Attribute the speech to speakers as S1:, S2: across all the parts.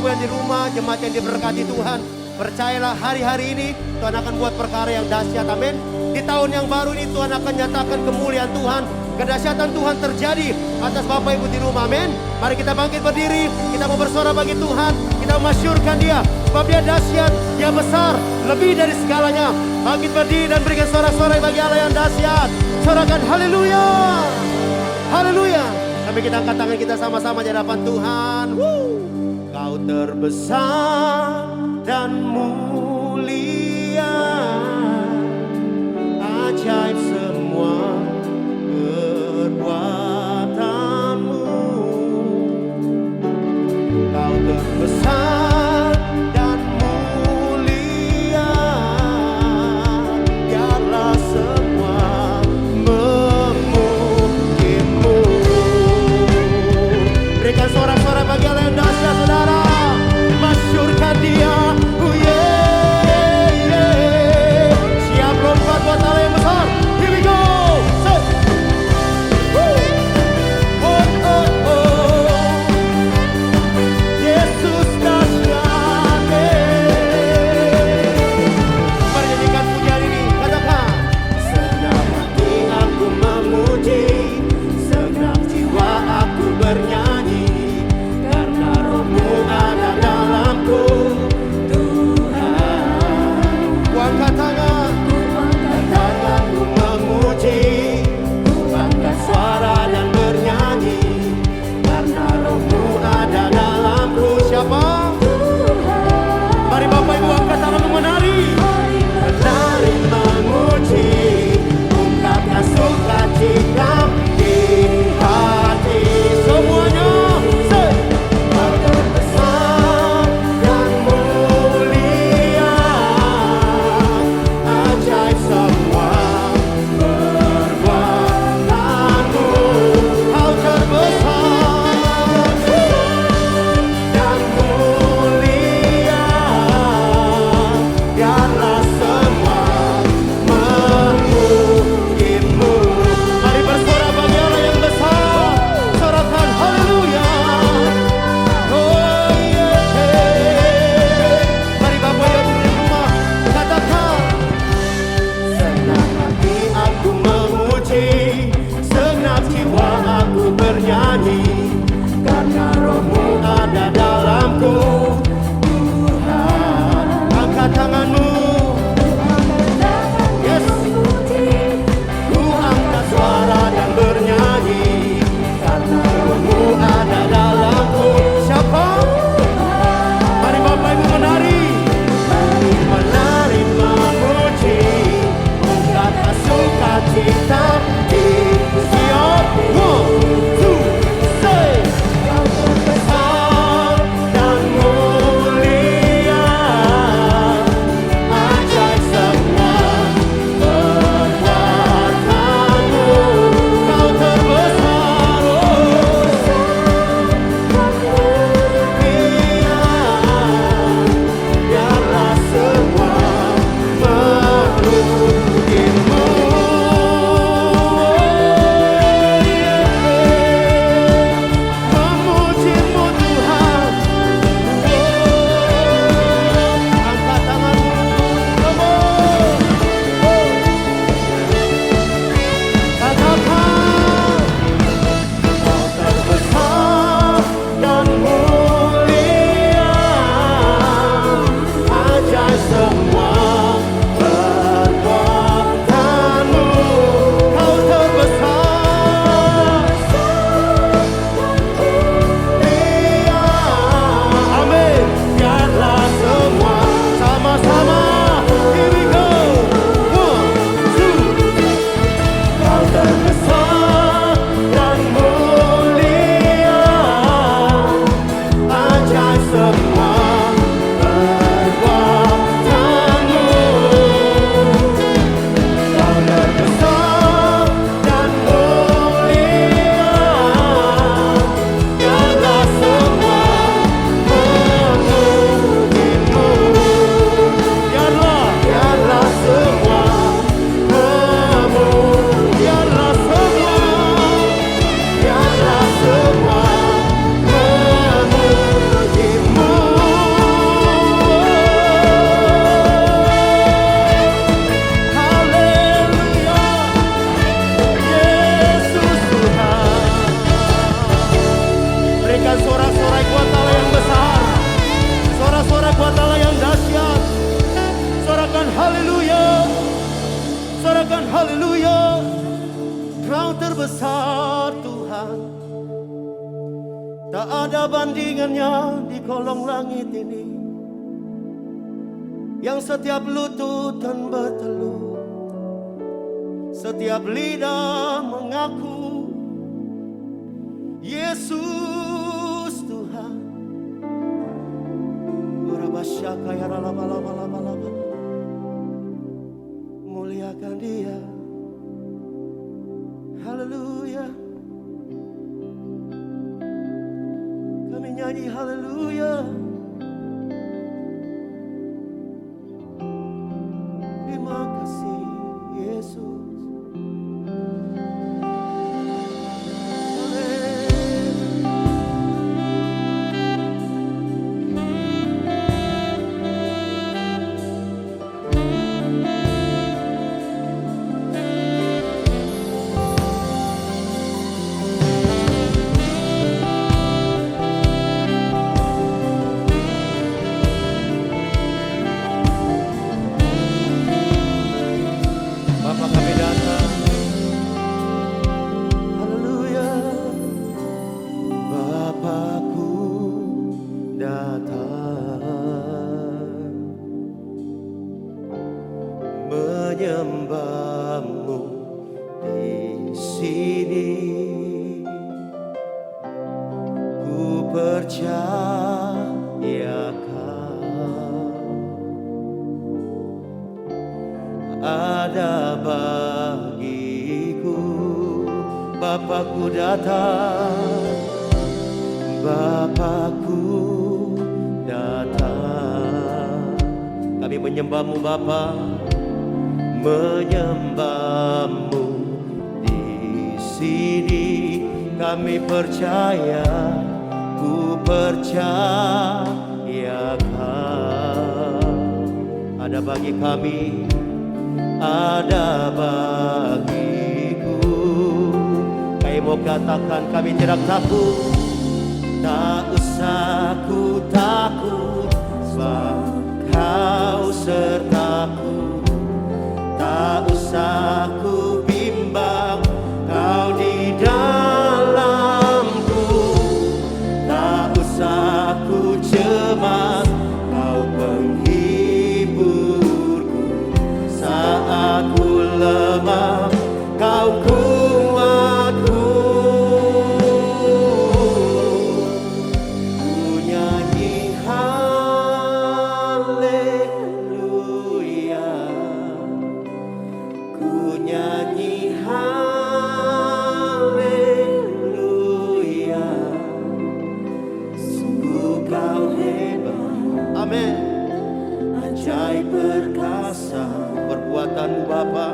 S1: Ibu yang di rumah, jemaat yang diberkati Tuhan, percayalah hari-hari ini Tuhan akan buat perkara yang dahsyat, amin. Di tahun yang baru ini Tuhan akan nyatakan kemuliaan Tuhan, kedahsyatan Tuhan terjadi atas Bapak Ibu di rumah, amin. Mari kita bangkit berdiri, kita mau bersorak bagi Tuhan, kita memasyurkan Dia, sebab Dia dahsyat, Dia besar, lebih dari segalanya. Bangkit berdiri dan berikan sorak-sorai bagi Allah yang dahsyat. Sorakan haleluya, haleluya. Sampai kita angkat tangan kita sama-sama di hadapan Tuhan. Kau terbesar dan mulia, ajaib semua perbuatanmu. Kau terbesar dan mulia, biarlah semua memujimu. Berikan sorak-sorai bagi Allah yang dahsyat, saudara. Masyurkan Dia. Siap lompat buat Allah yang besar. Here we go. Yesus dahsyat. sorak-sorak buat Allah yang dahsyat. Sorakan haleluya. Sorakan haleluya. Kau terbesar Tuhan. Tak ada bandingannya di kolong langit ini. Yang setiap lutut dan berteluh, setiap lidah mengaku Yesus Tuhan. Urabasyaka ya lama. Muliakan Dia. Haleluya. Kami nyanyi haleluya. Terima kasih Yesus. Menyembahmu di sini, ku percaya Kau ada bagiku. Bapakku datang, Bapakku datang. Kami menyembahmu Bapa, menyembahmu di sini. Kami percaya, ku percaya Kau ada bagi kami, ada bagiku. Kami mau katakan kami tidak takut, tak usah ku takut, sebab Kau sertaku. Tak usah ku bimbang, Kau di dalamku. Tak usah ku cemas, Kau penghiburku. Saat ku lemah, Kau kuatku. Ku nyanyi haleluya. Ku nyanyi haleluya. Sungguh Kau hebat. Amin. Ajaib perkasa perbuatan-Mu Bapa.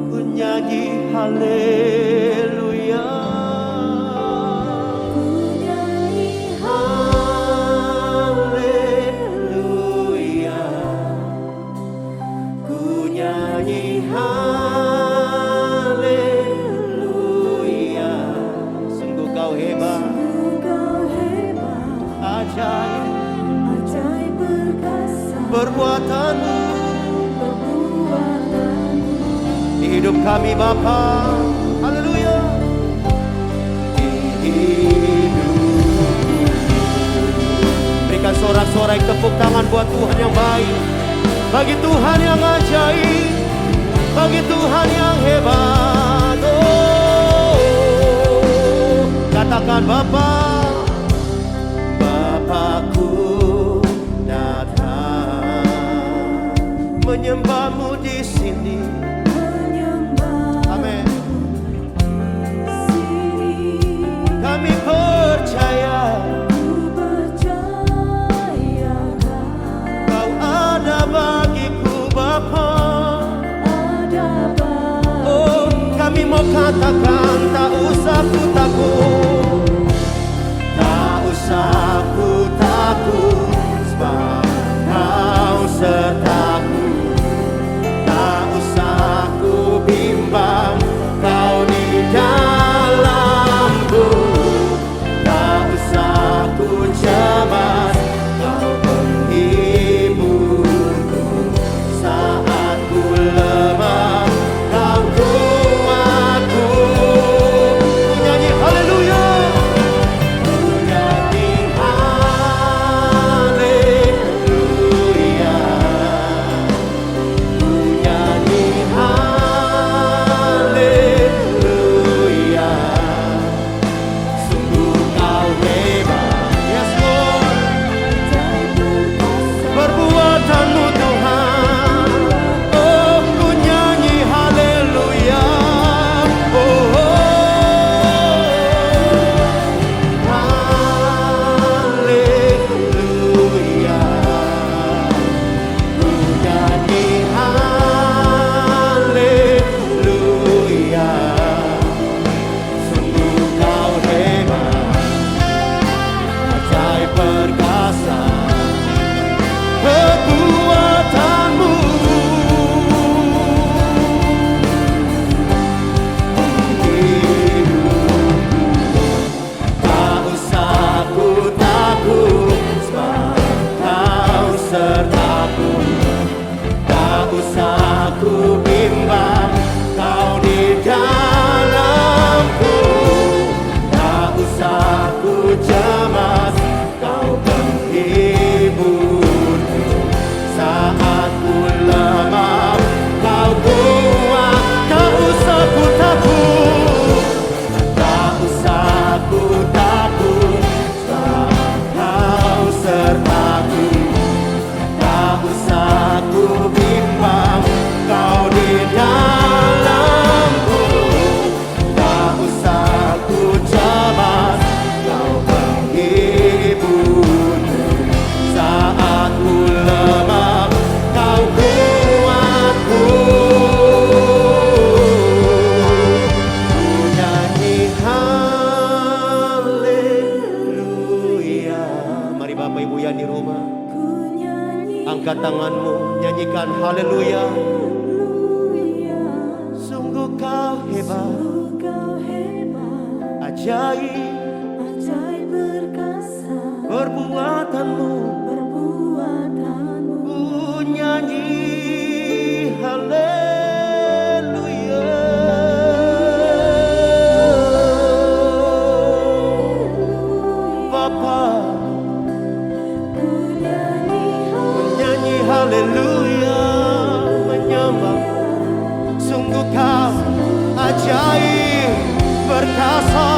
S1: Ku nyanyi haleluya. Ku nyanyi haleluya. Ku nyanyi haleluya. Sungguh Kau hebat. Ajaib perkasa perbuatan-Mu di hidup kami Bapa. Haleluya. Di hidup. Berikan sorak-sorai tepuk tangan buat Tuhan yang baik, bagi Tuhan yang ajaib, bagi Tuhan yang hebat. Oh, katakan Bapa. Bapakku datang, menyembahmu di sini. Amin. Kami percaya, Kau ada bagiku Bapa. Oh, kami mau katakan tak usah ku takut, tak usah ku takut, sebab Kau sertaku. Tak usah ku bimbang, Kau di dalamku. Tak usah ku sertaku, tak usah ku bimbang, Kau di dalamku, tak usah ku cemas, Kau penghiburku saat ku lemah, Kau kuatku. Ku nyanyi haleluya. Mari Bapak Ibu yang di rumah, angkat tanganmu, nyanyikan haleluya. Sungguh kau hebat, ajaib perbuatanmu. Ku nyanyi haleluya. Bapa, ku nyanyi haleluya, menyembah. Sungguh kau ajaib perkasa,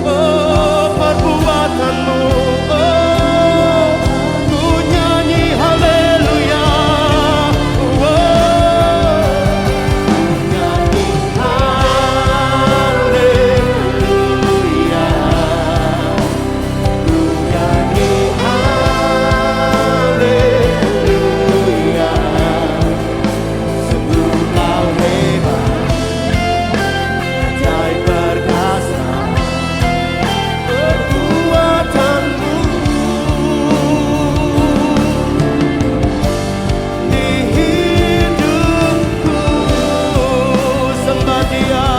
S1: oh perbuatanmu, oh ku nyanyi haleluya, oh ku nyanyi haleluya, ku nyanyi haleluya. Sungguh kau hebat, ajaib perkasa perbuatanmu. Di hidupku sembah Dia,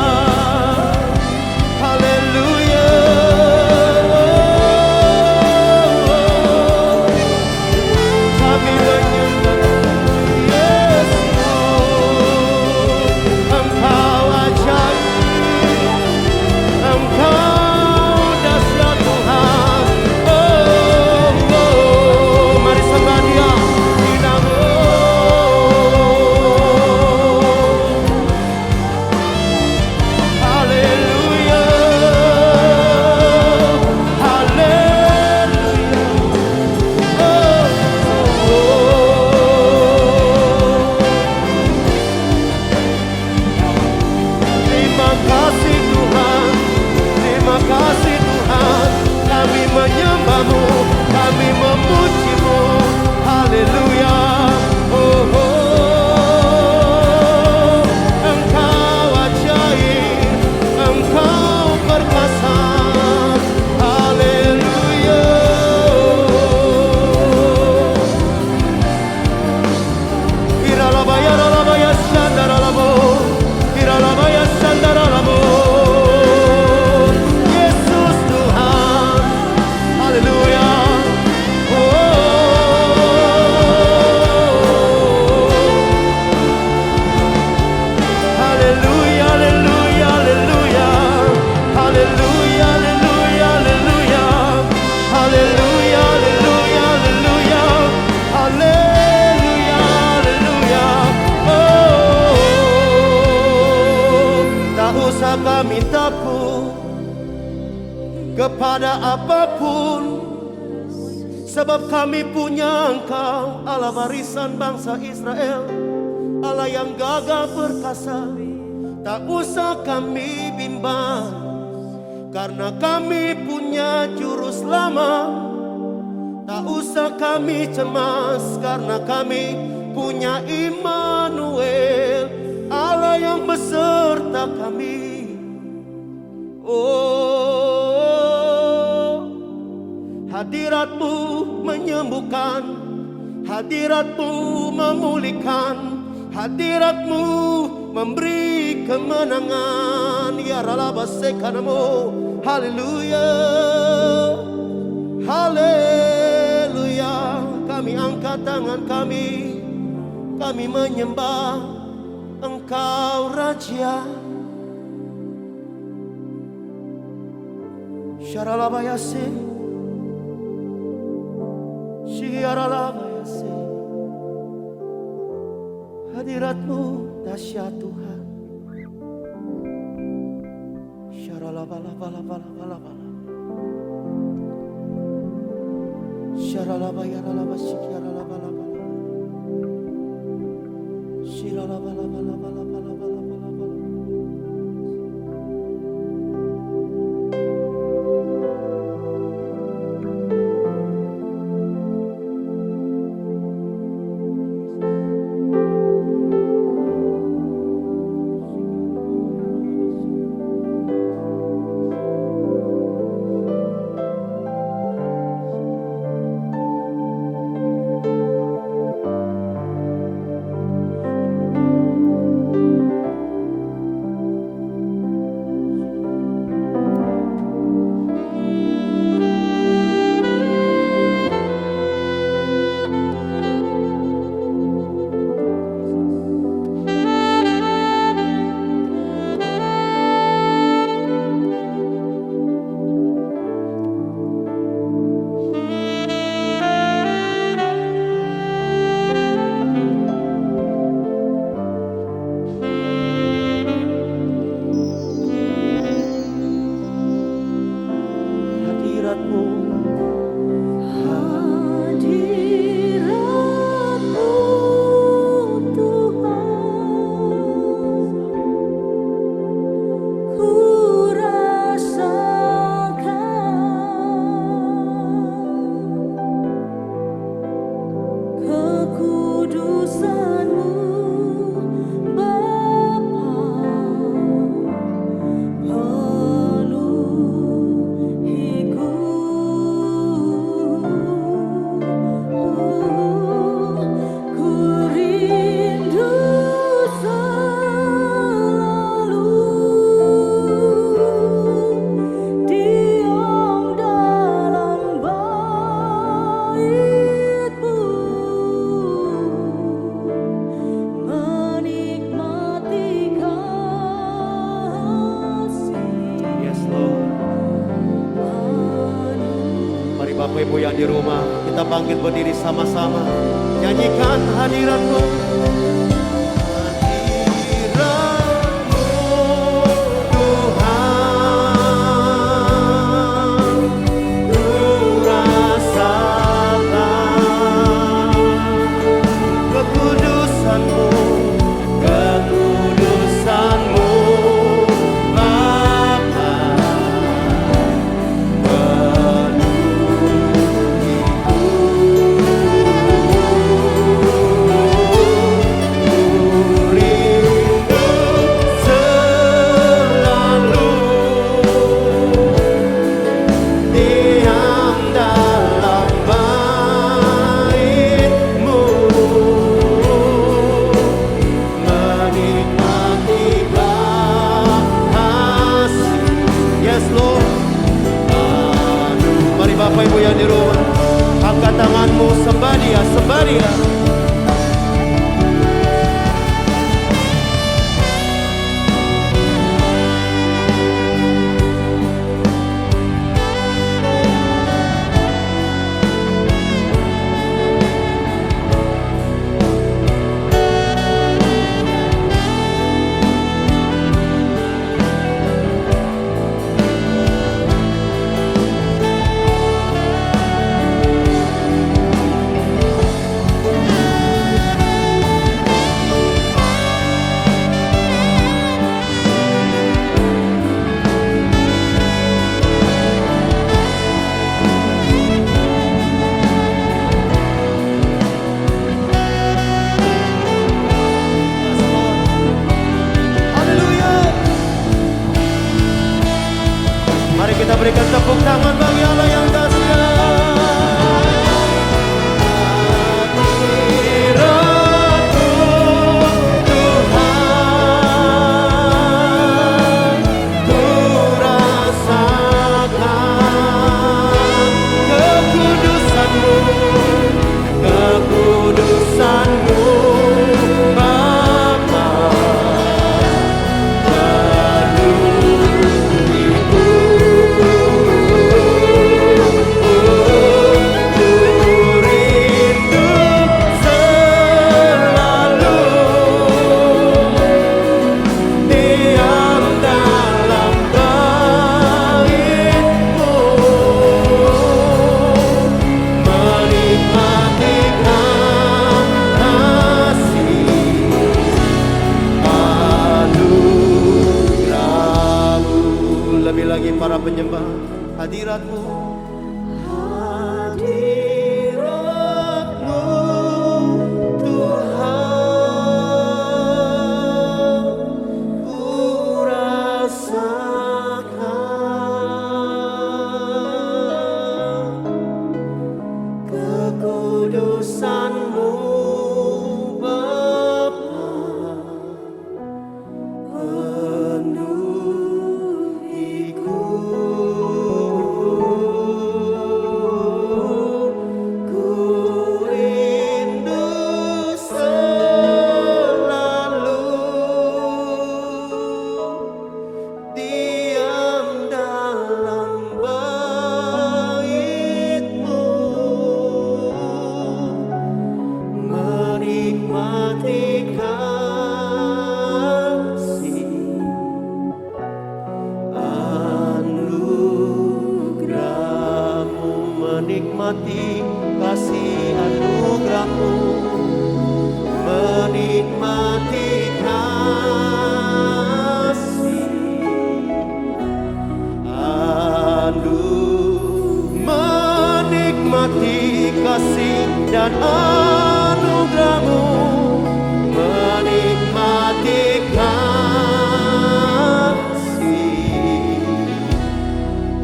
S1: haleluya. Kami menyembah Yesus, Engkau ajaib, Engkau dahsyat Tuhan. Oh, oh, mari sembah Dia di nama. Haleluya, haleluya. Oh, terima kasih Tuhan, terima kasih Tuhan. Kami menyembah-Mu, kami memuji-Mu. Haleluya. Oh, oh, Engkau ajaib, Engkau perkasa. Haleluya. Iralabaya, ralabaya, shandaralabo. Iralabaya, shandaralabo. Yesus Tuhan. Haleluya. Haleluya, haleluya, haleluya. Haleluya, haleluya, haleluya. Haleluya, haleluya, haleluya. Haleluya, haleluya. Oh, tak usah kami takut kepada apapun, sebab kami punya Engkau, Allah warisan bangsa Israel, Allah yang gagah perkasa. Tak usah kami bimbang, karena kami punya juru selamat. Tak usah kami cemas, karena kami punya Immanuel, Allah yang beserta kami. Oh, hadirat-Mu menyembuhkan, hadirat-Mu memulihkan, hadirat-Mu memberi kemenangan. Ya ralabasekanamu. Haleluya, haleluya. Kami angkat tangan kami menyembah Engkau Raja. Syaralabayase, Syaralabayase. Hadirat-Mu dahsyat Tuhan. Syaralabalabalabalabala. Syaralaba yaralaba sikyaralaba laba. Shiralaba laba laba laba laba laba laba. Hadiratmu,
S2: Hadiratmu Tuhan, ku rasakan kekudusan-Mu Bapa, penuhiku. Ku rindu selalu diam dalam bait-Mu, menikmati kasih.
S1: yes Lord. Mari Bapak Ibu yang di rumah, kita bangkit berdiri sama-sama. Nyanyikan hadiratmu. Hadiratmu Tuhan, ku rasakan kekudusan-Mu, kekudusan-Mu Bapa, rindu selalu diam dalam bait-Mu, menikmati kasih. Yes Lord. Mari Bapak Ibu yang di rumah, angkat tanganmu, sembah Dia, sembah Dia. Haleluya. Mari kita berikan tepuk tangan bagi Allah yang dahsyat. Hadiratmu Tuhan, ku rasakan kekudusan-Mu, kekudusan-Mu Bapa, menyembah hadirat-Mu. Hadirat-Mu Tuhan, ku rasakan kekudusan-Mu Bapa, penuhiku. Ku rindu selalu diam dalam bait-Mu, menikmati kasih anugerah-Mu, menikmati kasih anugerah-Mu, menikmati kasih menikmati kasih dan anugerah-Mu, menikmati kasih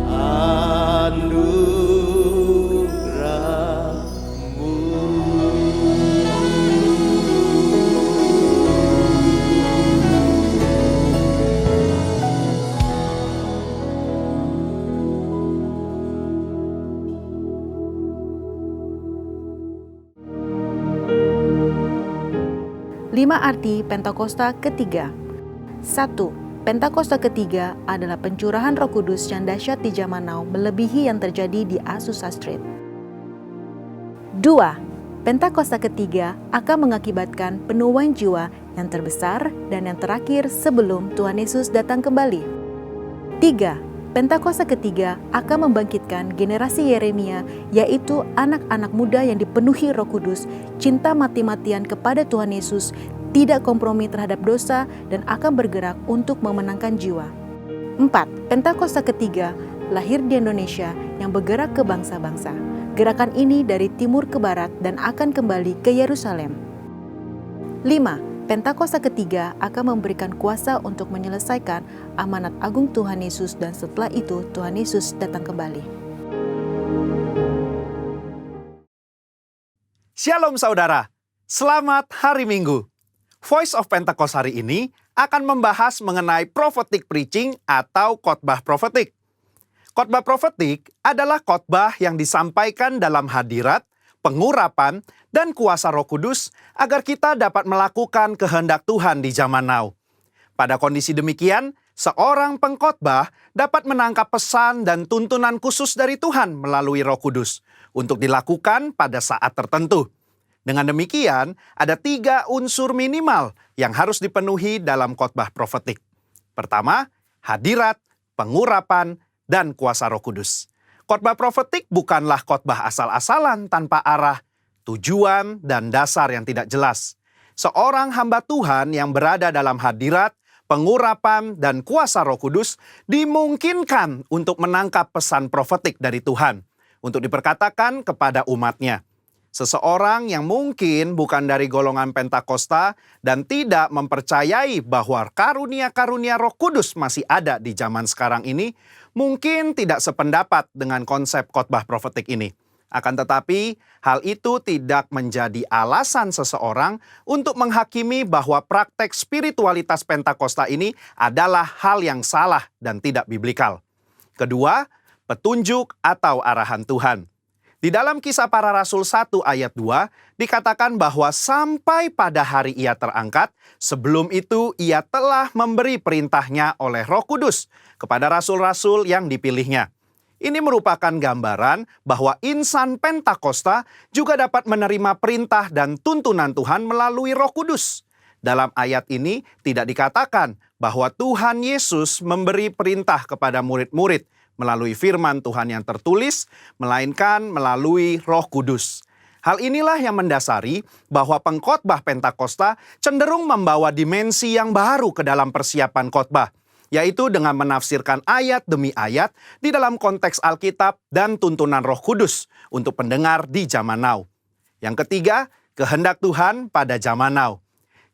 S1: anugerah-Mu.
S3: Lima arti Pentakosta ketiga. 1. Pentakosta ketiga adalah pencurahan Roh Kudus yang dahsyat di zaman now melebihi yang terjadi di Azusa Street. 2. Pentakosta ketiga akan mengakibatkan penuaian jiwa yang terbesar dan yang terakhir sebelum Tuhan Yesus datang kembali. 3. Pentakosta ketiga akan membangkitkan generasi Yeremia, yaitu anak-anak muda yang dipenuhi Roh Kudus, cinta mati-matian kepada Tuhan Yesus, tidak kompromi terhadap dosa, dan akan bergerak untuk memenangkan jiwa. 4. Pentakosta ketiga lahir di Indonesia yang bergerak ke bangsa-bangsa. Gerakan ini dari timur ke barat dan akan kembali ke Yerusalem. 5. Pentakosta ketiga akan memberikan kuasa untuk menyelesaikan amanat agung Tuhan Yesus, dan setelah itu Tuhan Yesus datang kembali.
S4: Shalom saudara, selamat hari Minggu. Voice of Pentecost hari ini akan membahas mengenai prophetic preaching atau khotbah profetik. Khotbah profetik adalah khotbah yang disampaikan dalam hadirat, pengurapan, dan kuasa Roh Kudus agar kita dapat melakukan kehendak Tuhan di zaman now. Pada kondisi demikian, seorang pengkhotbah dapat menangkap pesan dan tuntunan khusus dari Tuhan melalui Roh Kudus untuk dilakukan pada saat tertentu. Dengan demikian, ada 3 unsur minimal yang harus dipenuhi dalam khotbah profetik. Pertama, hadirat, pengurapan, dan kuasa Roh Kudus. Khotbah profetik bukanlah khotbah asal-asalan tanpa arah, tujuan, dan dasar yang tidak jelas. Seorang hamba Tuhan yang berada dalam hadirat, pengurapan, dan kuasa Roh Kudus dimungkinkan untuk menangkap pesan profetik dari Tuhan untuk diperkatakan kepada umatnya. Seseorang yang mungkin bukan dari golongan Pentakosta dan tidak mempercayai bahwa karunia-karunia Roh Kudus masih ada di zaman sekarang ini, mungkin tidak sependapat dengan konsep khotbah profetik ini. Akan tetapi, hal itu tidak menjadi alasan seseorang untuk menghakimi bahwa praktek spiritualitas Pentakosta ini adalah hal yang salah dan tidak biblikal. Kedua, petunjuk atau arahan Tuhan. Di dalam Kisah Para Rasul 1 ayat 2, dikatakan bahwa sampai pada hari ia terangkat, sebelum itu ia telah memberi perintahnya oleh Roh Kudus kepada rasul-rasul yang dipilihnya. Ini merupakan gambaran bahwa insan Pentakosta juga dapat menerima perintah dan tuntunan Tuhan melalui Roh Kudus. Dalam ayat ini tidak dikatakan bahwa Tuhan Yesus memberi perintah kepada murid-murid melalui firman Tuhan yang tertulis, melainkan melalui Roh Kudus. Hal inilah yang mendasari bahwa pengkhotbah Pentakosta cenderung membawa dimensi yang baru ke dalam persiapan khotbah. yaitu dengan menafsirkan ayat demi ayat di dalam konteks Alkitab dan tuntunan Roh Kudus untuk pendengar di zaman now. Yang ketiga, kehendak Tuhan pada zaman now.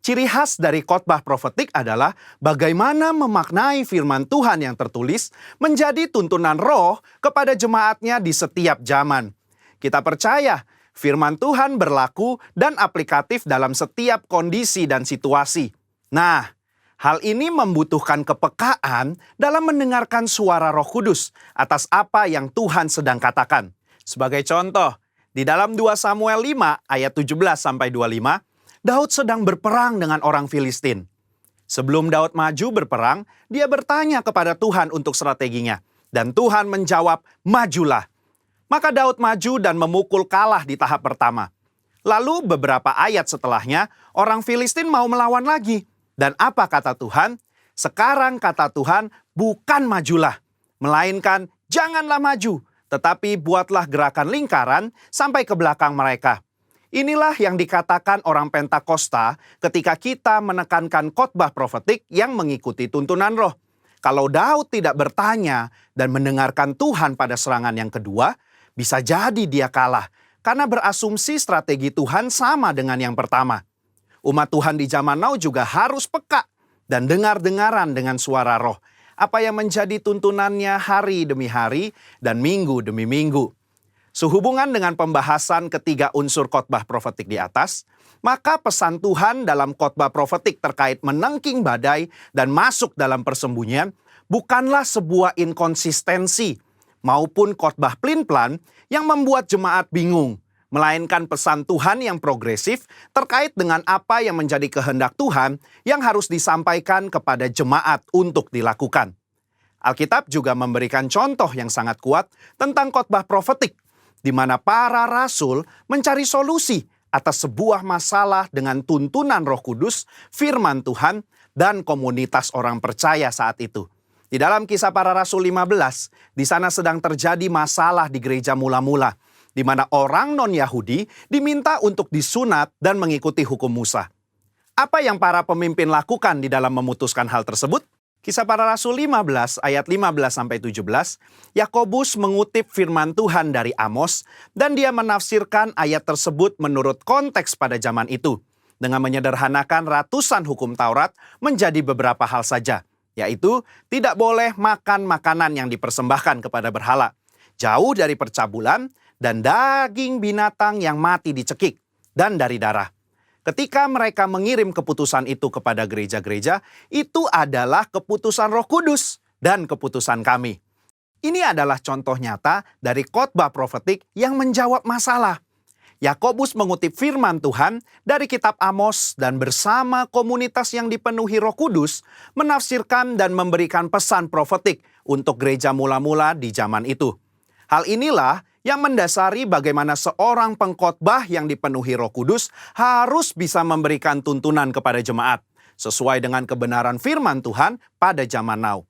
S4: Ciri khas dari khotbah profetik adalah bagaimana memaknai firman Tuhan yang tertulis menjadi tuntunan roh kepada jemaatnya di setiap zaman. Kita percaya firman Tuhan berlaku dan aplikatif dalam setiap kondisi dan situasi. Nah, hal ini membutuhkan kepekaan dalam mendengarkan suara Roh Kudus atas apa yang Tuhan sedang katakan. Sebagai contoh, di dalam 2 Samuel 5 ayat 17-25, Daud sedang berperang dengan orang Filistin. Sebelum Daud maju berperang, dia bertanya kepada Tuhan untuk strateginya. Dan Tuhan menjawab, majulah. Maka Daud maju dan memukul kalah di tahap pertama. Lalu beberapa ayat setelahnya, orang Filistin mau melawan lagi. Dan apa kata Tuhan? Sekarang kata Tuhan, bukan majulah, melainkan janganlah maju, tetapi buatlah gerakan lingkaran sampai ke belakang mereka. Inilah yang dikatakan orang Pentakosta ketika kita menekankan khotbah profetik yang mengikuti tuntunan roh. Kalau Daud tidak bertanya dan mendengarkan Tuhan pada serangan yang kedua, bisa jadi dia kalah karena berasumsi strategi Tuhan sama dengan yang pertama. Umat Tuhan di zaman now juga harus peka dan dengar-dengaran dengan suara roh. Apa yang menjadi tuntunannya hari demi hari dan minggu demi minggu. Sehubungan dengan pembahasan ketiga unsur khotbah profetik di atas, maka pesan Tuhan dalam khotbah profetik terkait menengking badai dan masuk dalam persembunyian bukanlah sebuah inkonsistensi maupun khotbah plin-plan yang membuat jemaat bingung, melainkan pesan Tuhan yang progresif terkait dengan apa yang menjadi kehendak Tuhan yang harus disampaikan kepada jemaat untuk dilakukan. Alkitab juga memberikan contoh yang sangat kuat tentang khotbah profetik, di mana para rasul mencari solusi atas sebuah masalah dengan tuntunan Roh Kudus, firman Tuhan, dan komunitas orang percaya saat itu. Di dalam Kisah Para Rasul 15, di sana sedang terjadi masalah di gereja mula-mula, di mana orang non-Yahudi diminta untuk disunat dan mengikuti hukum Musa. Apa yang para pemimpin lakukan di dalam memutuskan hal tersebut? Kisah Para Rasul 15 ayat 15-17, Yakobus mengutip firman Tuhan dari Amos dan dia menafsirkan ayat tersebut menurut konteks pada zaman itu dengan menyederhanakan ratusan hukum Taurat menjadi beberapa hal saja, yaitu tidak boleh makan makanan yang dipersembahkan kepada berhala, jauh dari percabulan dan daging binatang yang mati dicekik, dan dari darah. Ketika mereka mengirim keputusan itu kepada gereja-gereja, itu adalah keputusan Roh Kudus dan keputusan kami. Ini adalah contoh nyata dari khotbah profetik yang menjawab masalah. Yakobus mengutip firman Tuhan dari kitab Amos dan bersama komunitas yang dipenuhi Roh Kudus menafsirkan dan memberikan pesan profetik untuk gereja mula-mula di zaman itu. Hal inilah yang mendasari bagaimana seorang pengkhotbah yang dipenuhi Roh Kudus harus bisa memberikan tuntunan kepada jemaat sesuai dengan kebenaran firman Tuhan pada zaman now.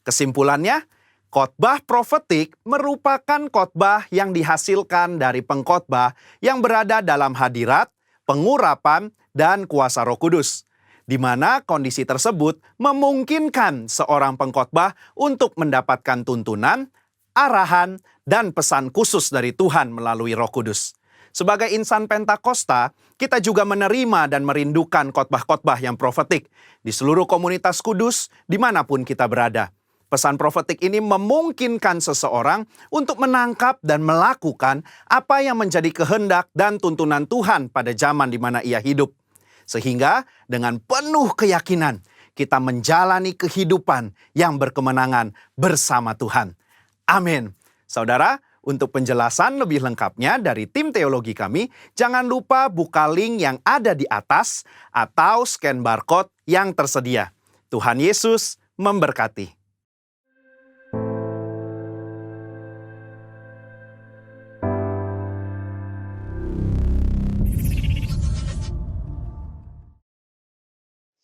S4: Kesimpulannya, khotbah profetik merupakan khotbah yang dihasilkan dari pengkhotbah yang berada dalam hadirat, pengurapan, dan kuasa Roh Kudus, di mana kondisi tersebut memungkinkan seorang pengkhotbah untuk mendapatkan tuntunan, arahan, dan pesan khusus dari Tuhan melalui Roh Kudus. Sebagai insan Pentakosta, kita juga menerima dan merindukan khotbah-khotbah yang profetik di seluruh komunitas kudus dimanapun kita berada. Pesan profetik ini memungkinkan seseorang untuk menangkap dan melakukan apa yang menjadi kehendak dan tuntunan Tuhan pada zaman di mana ia hidup. Sehingga dengan penuh keyakinan, kita menjalani kehidupan yang berkemenangan bersama Tuhan. Amin. Saudara, untuk penjelasan lebih lengkapnya dari tim teologi kami, jangan lupa buka link yang ada di atas atau scan barcode yang tersedia. Tuhan Yesus memberkati.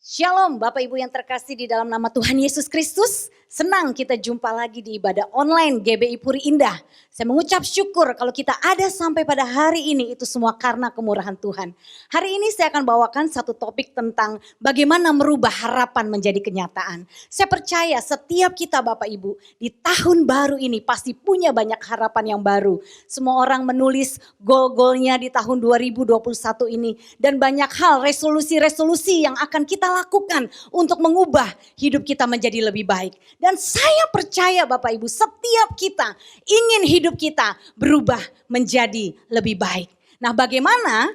S5: Shalom Bapak Ibu yang terkasih di dalam nama Tuhan Yesus Kristus. Senang kita jumpa lagi di ibadah online GBI Puri Indah. Saya mengucap syukur kalau kita ada sampai pada hari ini itu semua karena kemurahan Tuhan. Hari ini saya akan bawakan satu topik tentang bagaimana merubah harapan menjadi kenyataan. Saya percaya setiap kita Bapak Ibu di tahun baru ini pasti punya banyak harapan yang baru. Semua orang menulis goal-goalnya di tahun 2021 ini. Dan banyak hal resolusi-resolusi yang akan kita lakukan untuk mengubah hidup kita menjadi lebih baik. Dan saya percaya Bapak Ibu setiap kita ingin hidup kita berubah menjadi lebih baik. Nah bagaimana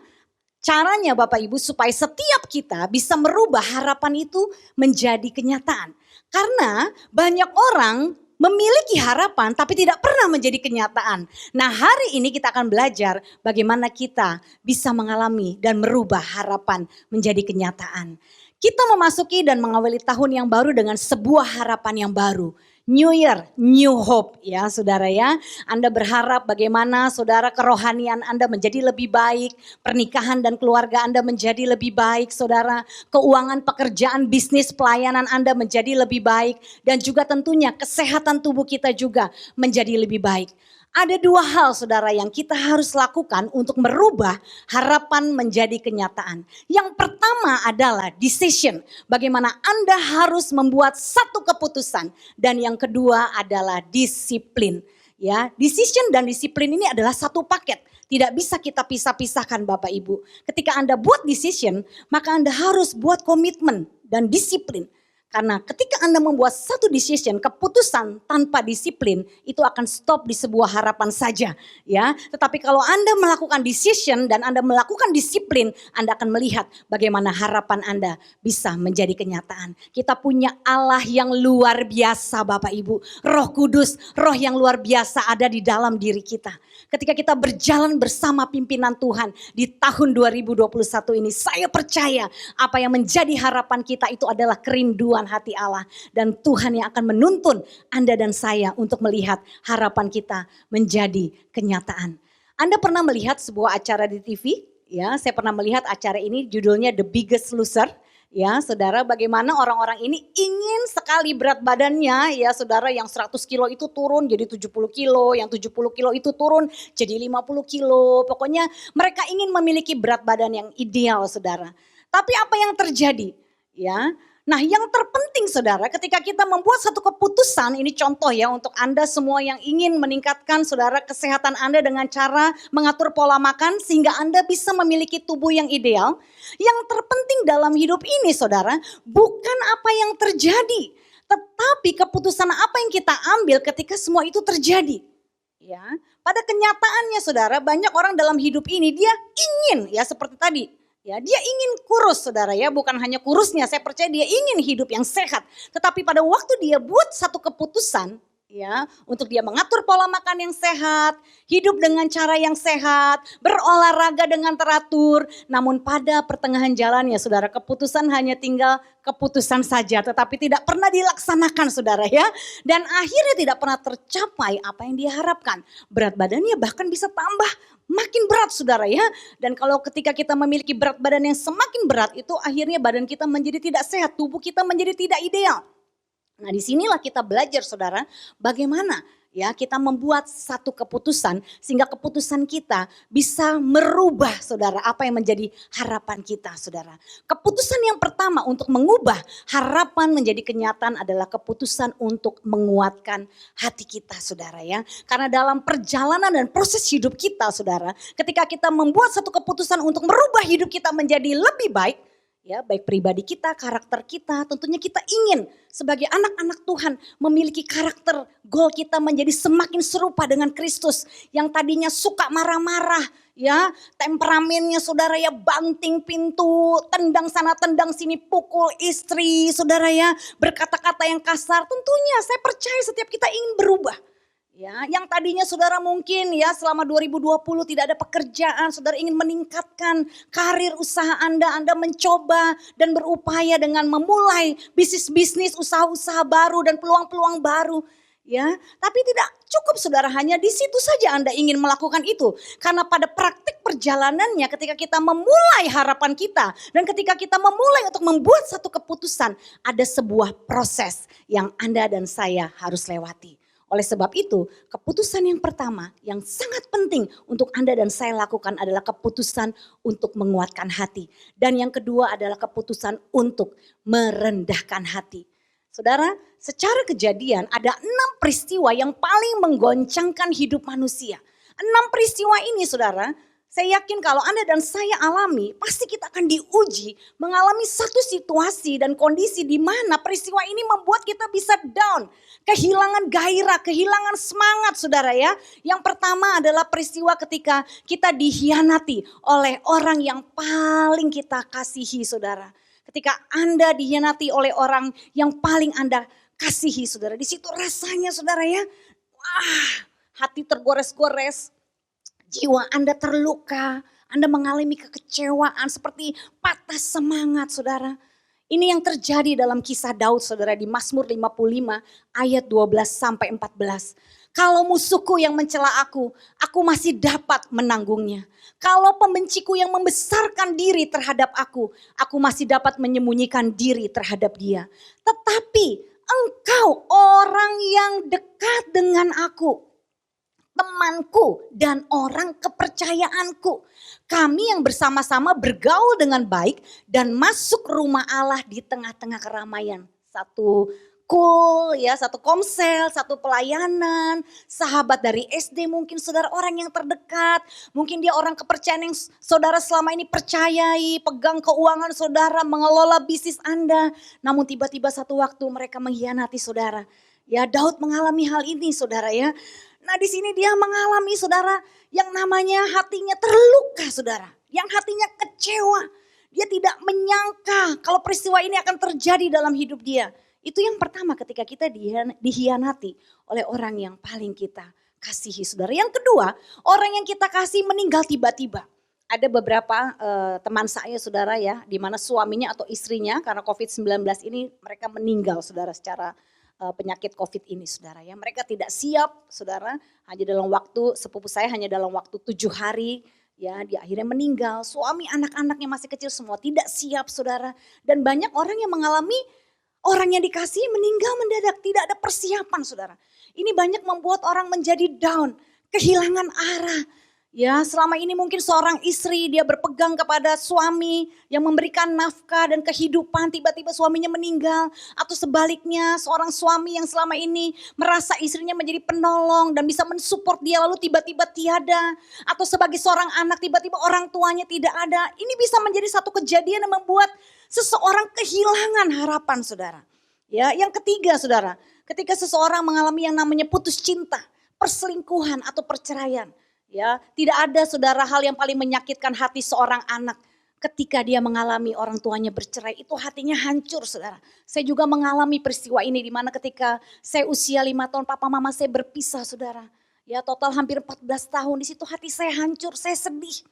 S5: caranya Bapak Ibu supaya setiap kita bisa merubah harapan itu menjadi kenyataan. Karena banyak orang memiliki harapan tapi tidak pernah menjadi kenyataan. Nah hari ini kita akan belajar bagaimana kita bisa mengalami dan merubah harapan menjadi kenyataan. Kita memasuki dan mengawali tahun yang baru dengan sebuah harapan yang baru. New Year, New Hope ya saudara ya. Anda berharap bagaimana saudara kerohanian Anda menjadi lebih baik. Pernikahan dan keluarga Anda menjadi lebih baik saudara. Keuangan, pekerjaan, bisnis, pelayanan Anda menjadi lebih baik. Dan juga tentunya kesehatan tubuh kita juga menjadi lebih baik. Ada dua hal saudara yang kita harus lakukan untuk merubah harapan menjadi kenyataan. Yang pertama adalah decision. Bagaimana Anda harus membuat satu keputusan. Dan yang kedua adalah disiplin. Ya, decision dan disiplin ini adalah satu paket. Tidak bisa kita pisah-pisahkan Bapak Ibu. Ketika Anda buat decision, maka Anda harus buat komitmen dan disiplin. Karena ketika Anda membuat satu decision, keputusan tanpa disiplin itu akan stop di sebuah harapan saja, ya. Tetapi kalau Anda melakukan decision dan Anda melakukan disiplin, Anda akan melihat bagaimana harapan Anda bisa menjadi kenyataan. Kita punya Allah yang luar biasa Bapak Ibu. Roh Kudus, roh yang luar biasa ada di dalam diri kita. Ketika kita berjalan bersama pimpinan Tuhan di tahun 2021 ini, saya percaya apa yang menjadi harapan kita itu adalah kerinduan hati Allah. Dan Tuhan yang akan menuntun Anda dan saya untuk melihat harapan kita menjadi kenyataan. Anda pernah melihat sebuah acara di TV? Ya, saya pernah melihat acara ini judulnya The Biggest Loser. Ya saudara, bagaimana orang-orang ini ingin sekali berat badannya ya saudara, yang 100 kilo itu turun jadi 70 kilo, yang 70 kilo itu turun jadi 50 kilo. Pokoknya mereka ingin memiliki berat badan yang ideal saudara. Tapi apa yang terjadi? Ya, nah yang terpenting saudara ketika kita membuat satu keputusan, ini contoh ya untuk Anda semua yang ingin meningkatkan saudara kesehatan Anda dengan cara mengatur pola makan sehingga Anda bisa memiliki tubuh yang ideal. Yang terpenting dalam hidup ini saudara bukan apa yang terjadi, tetapi keputusan apa yang kita ambil ketika semua itu terjadi. Ya, pada kenyataannya saudara banyak orang dalam hidup ini dia ingin ya seperti tadi. Ya, dia ingin kurus saudara ya, bukan hanya kurusnya, saya percaya dia ingin hidup yang sehat. Tetapi pada waktu dia buat satu keputusan ya, untuk dia mengatur pola makan yang sehat, hidup dengan cara yang sehat, berolahraga dengan teratur. Namun pada pertengahan jalannya saudara, keputusan hanya tinggal keputusan saja, tetapi tidak pernah dilaksanakan saudara ya. Dan akhirnya tidak pernah tercapai apa yang dia harapkan. Berat badannya bahkan bisa tambah makin berat saudara ya. Dan kalau ketika kita memiliki berat badan yang semakin berat itu akhirnya badan kita menjadi tidak sehat, tubuh kita menjadi tidak ideal. Nah disinilah kita belajar saudara bagaimana ya kita membuat satu keputusan sehingga keputusan kita bisa merubah saudara apa yang menjadi harapan kita saudara. Keputusan yang pertama untuk mengubah harapan menjadi kenyataan adalah keputusan untuk menguatkan hati kita saudara ya. Karena dalam perjalanan dan proses hidup kita saudara, ketika kita membuat satu keputusan untuk merubah hidup kita menjadi lebih baik, ya, baik pribadi kita, karakter kita, tentunya kita ingin sebagai anak-anak Tuhan memiliki karakter, goal kita menjadi semakin serupa dengan Kristus yang tadinya suka marah-marah, ya, temperamennya saudara ya banting pintu, tendang sana tendang sini, pukul istri, saudara ya, berkata-kata yang kasar. Tentunya saya percaya setiap kita ingin berubah. Ya, yang tadinya saudara mungkin ya selama 2020 tidak ada pekerjaan, saudara ingin meningkatkan karir usaha Anda mencoba dan berupaya dengan memulai bisnis-bisnis, usaha-usaha baru dan peluang-peluang baru. Ya, tapi tidak cukup saudara hanya di situ saja Anda ingin melakukan itu. Karena pada praktik perjalanannya ketika kita memulai harapan kita dan ketika kita memulai untuk membuat satu keputusan, ada sebuah proses yang Anda dan saya harus lewati. Oleh sebab itu, keputusan yang pertama yang sangat penting untuk Anda dan saya lakukan adalah keputusan untuk menguatkan hati. Dan yang kedua adalah keputusan untuk merendahkan hati. Saudara, secara kejadian ada 6 peristiwa yang paling menggoncangkan hidup manusia. 6 peristiwa ini saudara, saya yakin kalau Anda dan saya alami, pasti kita akan diuji mengalami satu situasi dan kondisi di mana peristiwa ini membuat kita bisa down. Kehilangan gairah, kehilangan semangat saudara ya. Yang pertama adalah peristiwa ketika kita dikhianati oleh orang yang paling kita kasihi saudara. Ketika Anda dikhianati oleh orang yang paling Anda kasihi saudara. Di situ rasanya saudara ya, wah hati tergores-gores, jiwa Anda terluka, Anda mengalami kekecewaan seperti patah semangat saudara. Ini yang terjadi dalam kisah Daud saudara di Mazmur 55 ayat 12 sampai 14. Kalau musuhku yang mencela aku masih dapat menanggungnya. Kalau pembenciku yang membesarkan diri terhadap aku masih dapat menyembunyikan diri terhadap dia. Tetapi engkau orang yang dekat dengan aku, temanku dan orang kepercayaanku. Kami yang bersama-sama bergaul dengan baik dan masuk rumah Allah di tengah-tengah keramaian. Satu satu komsel, satu pelayanan, sahabat dari SD mungkin saudara orang yang terdekat. Mungkin dia orang kepercayaan yang saudara selama ini percayai, pegang keuangan saudara, mengelola bisnis Anda. Namun tiba-tiba satu waktu mereka mengkhianati saudara. Ya Daud mengalami hal ini saudara ya. Nah di sini dia mengalami saudara yang namanya hatinya terluka saudara. Yang hatinya kecewa. Dia tidak menyangka kalau peristiwa ini akan terjadi dalam hidup dia. Itu yang pertama ketika kita dikhianati oleh orang yang paling kita kasihi saudara. Yang kedua, orang yang kita kasih meninggal tiba-tiba. Ada beberapa teman saya saudara ya, di mana suaminya atau istrinya karena COVID-19 ini mereka meninggal saudara secara penyakit COVID ini saudara ya. Mereka tidak siap saudara, hanya dalam waktu, sepupu saya hanya dalam waktu 7 hari ya dia akhirnya meninggal. Suami anak-anaknya masih kecil semua tidak siap saudara. Dan banyak orang yang mengalami orang yang dikasih meninggal mendadak, tidak ada persiapan saudara. Ini banyak membuat orang menjadi down, kehilangan arah. Ya selama ini mungkin seorang istri dia berpegang kepada suami yang memberikan nafkah dan kehidupan, tiba-tiba suaminya meninggal. Atau sebaliknya seorang suami yang selama ini merasa istrinya menjadi penolong dan bisa mensupport dia lalu tiba-tiba tiada. Atau sebagai seorang anak tiba-tiba orang tuanya tidak ada. Ini bisa menjadi satu kejadian yang membuat seseorang kehilangan harapan saudara. Ya, yang ketiga saudara, ketika seseorang mengalami yang namanya putus cinta, perselingkuhan atau perceraian. Ya, tidak ada saudara hal yang paling menyakitkan hati seorang anak ketika dia mengalami orang tuanya bercerai, itu hatinya hancur saudara. Saya juga mengalami peristiwa ini di mana ketika saya usia 5 tahun papa mama saya berpisah saudara. Ya, total hampir 14 tahun, di situ hati saya hancur, saya sedih.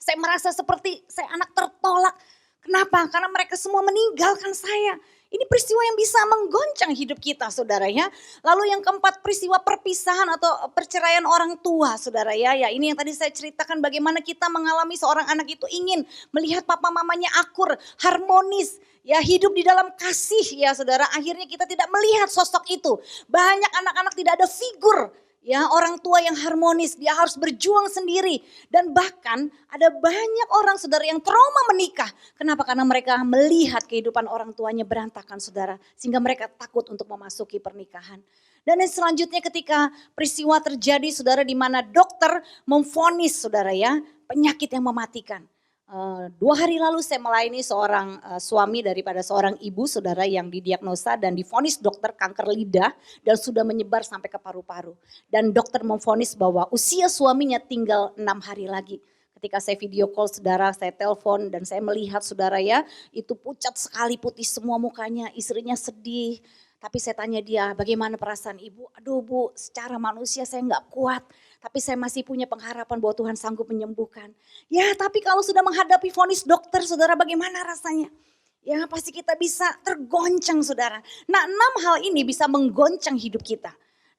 S5: Saya merasa seperti saya anak tertolak. Kenapa? Karena mereka semua meninggalkan saya. Ini peristiwa yang bisa menggoncang hidup kita saudara ya. Lalu yang keempat peristiwa perpisahan atau perceraian orang tua saudara ya. Ya ini yang tadi saya ceritakan bagaimana kita mengalami seorang anak itu ingin melihat papa mamanya akur, harmonis. Ya hidup di dalam kasih ya saudara. Akhirnya kita tidak melihat sosok itu. Banyak anak-anak tidak ada figur. Ya orang tua yang harmonis, dia harus berjuang sendiri. Dan bahkan ada banyak orang saudara yang trauma menikah. Kenapa? Karena mereka melihat kehidupan orang tuanya berantakan saudara. Sehingga mereka takut untuk memasuki pernikahan. Dan yang selanjutnya ketika peristiwa terjadi saudara di mana dokter memvonis saudara ya penyakit yang mematikan. 2 hari lalu saya melayani seorang suami daripada seorang ibu saudara yang didiagnosa dan divonis dokter kanker lidah dan sudah menyebar sampai ke paru-paru. Dan dokter memvonis bahwa usia suaminya tinggal 6 hari lagi. Ketika saya video call saudara, saya telepon dan saya melihat saudara ya itu pucat sekali, putih semua mukanya, istrinya sedih. Tapi saya tanya dia, bagaimana perasaan ibu? Aduh bu, secara manusia saya nggak kuat. Tapi saya masih punya pengharapan bahwa Tuhan sanggup menyembuhkan. Ya tapi kalau sudah menghadapi vonis dokter saudara bagaimana rasanya? Ya pasti kita bisa tergoncang saudara. Nah 6 hal ini bisa menggoncang hidup kita.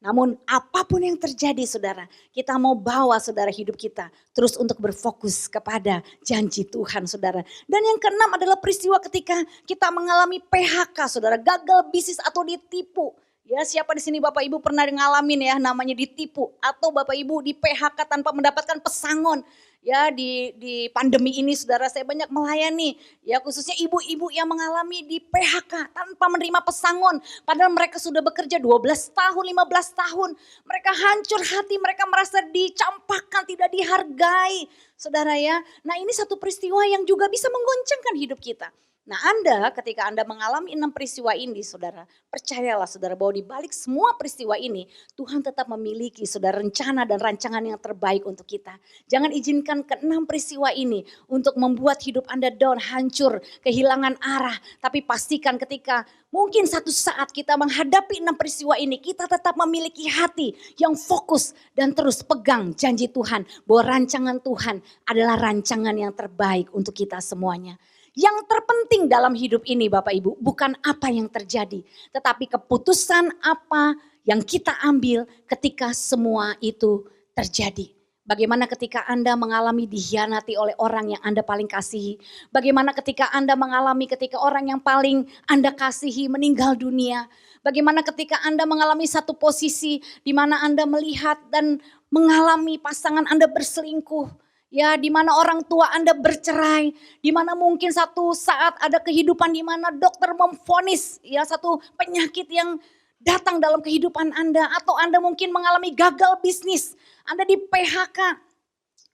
S5: Namun apapun yang terjadi saudara, kita mau bawa saudara hidup kita terus untuk berfokus kepada janji Tuhan saudara. Dan yang keenam adalah peristiwa ketika kita mengalami PHK saudara, gagal bisnis atau ditipu. Ya, siapa di sini Bapak Ibu pernah ngalamin ya namanya ditipu atau Bapak Ibu di PHK tanpa mendapatkan pesangon. Ya di pandemi ini saudara saya banyak melayani ya khususnya ibu-ibu yang mengalami di PHK tanpa menerima pesangon. Padahal mereka sudah bekerja 12 tahun, 15 tahun. Mereka hancur hati, mereka merasa dicampakkan, tidak dihargai. Saudara ya, nah ini satu peristiwa yang juga bisa menggoncangkan hidup kita. Nah Anda ketika Anda mengalami 6 peristiwa ini saudara, percayalah saudara bahwa di balik semua peristiwa ini Tuhan tetap memiliki saudara rencana dan rancangan yang terbaik untuk kita. Jangan izinkan ke-6 peristiwa ini untuk membuat hidup Anda down, hancur, kehilangan arah. Tapi pastikan ketika mungkin satu saat kita menghadapi 6 peristiwa ini kita tetap memiliki hati yang fokus dan terus pegang janji Tuhan. Bahwa rancangan Tuhan adalah rancangan yang terbaik untuk kita semuanya. Yang terpenting dalam hidup ini Bapak Ibu bukan apa yang terjadi. Tetapi keputusan apa yang kita ambil ketika semua itu terjadi. Bagaimana ketika Anda mengalami dikhianati oleh orang yang Anda paling kasihi. Bagaimana ketika Anda mengalami ketika orang yang paling Anda kasihi meninggal dunia. Bagaimana ketika Anda mengalami satu posisi di mana Anda melihat dan mengalami pasangan Anda berselingkuh. Ya, di mana orang tua Anda bercerai, di mana mungkin satu saat ada kehidupan di mana dokter memvonis ya satu penyakit yang datang dalam kehidupan Anda atau Anda mungkin mengalami gagal bisnis, Anda di PHK,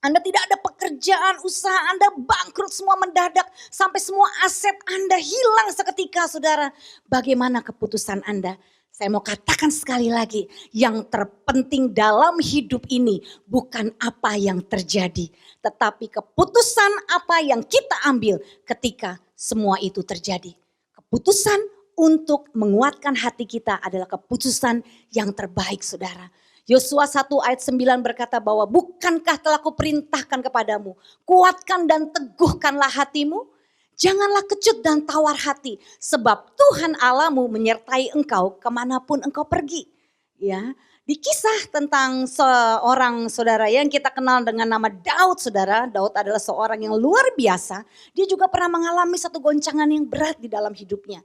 S5: Anda tidak ada pekerjaan, usaha Anda bangkrut semua mendadak sampai semua aset Anda hilang seketika Saudara. Bagaimana keputusan Anda? Saya mau katakan sekali lagi, yang terpenting dalam hidup ini bukan apa yang terjadi, tetapi keputusan apa yang kita ambil ketika semua itu terjadi. Keputusan untuk menguatkan hati kita adalah keputusan yang terbaik saudara. Yosua 1 ayat 9 berkata bahwa bukankah telah kuperintahkan kepadamu, kuatkan dan teguhkanlah hatimu. Janganlah kecut dan tawar hati, sebab Tuhan Allahmu menyertai engkau kemanapun engkau pergi. Ya, di kisah tentang seorang saudara yang kita kenal dengan nama Daud saudara. Daud adalah seorang yang luar biasa. Dia juga pernah mengalami satu goncangan yang berat di dalam hidupnya.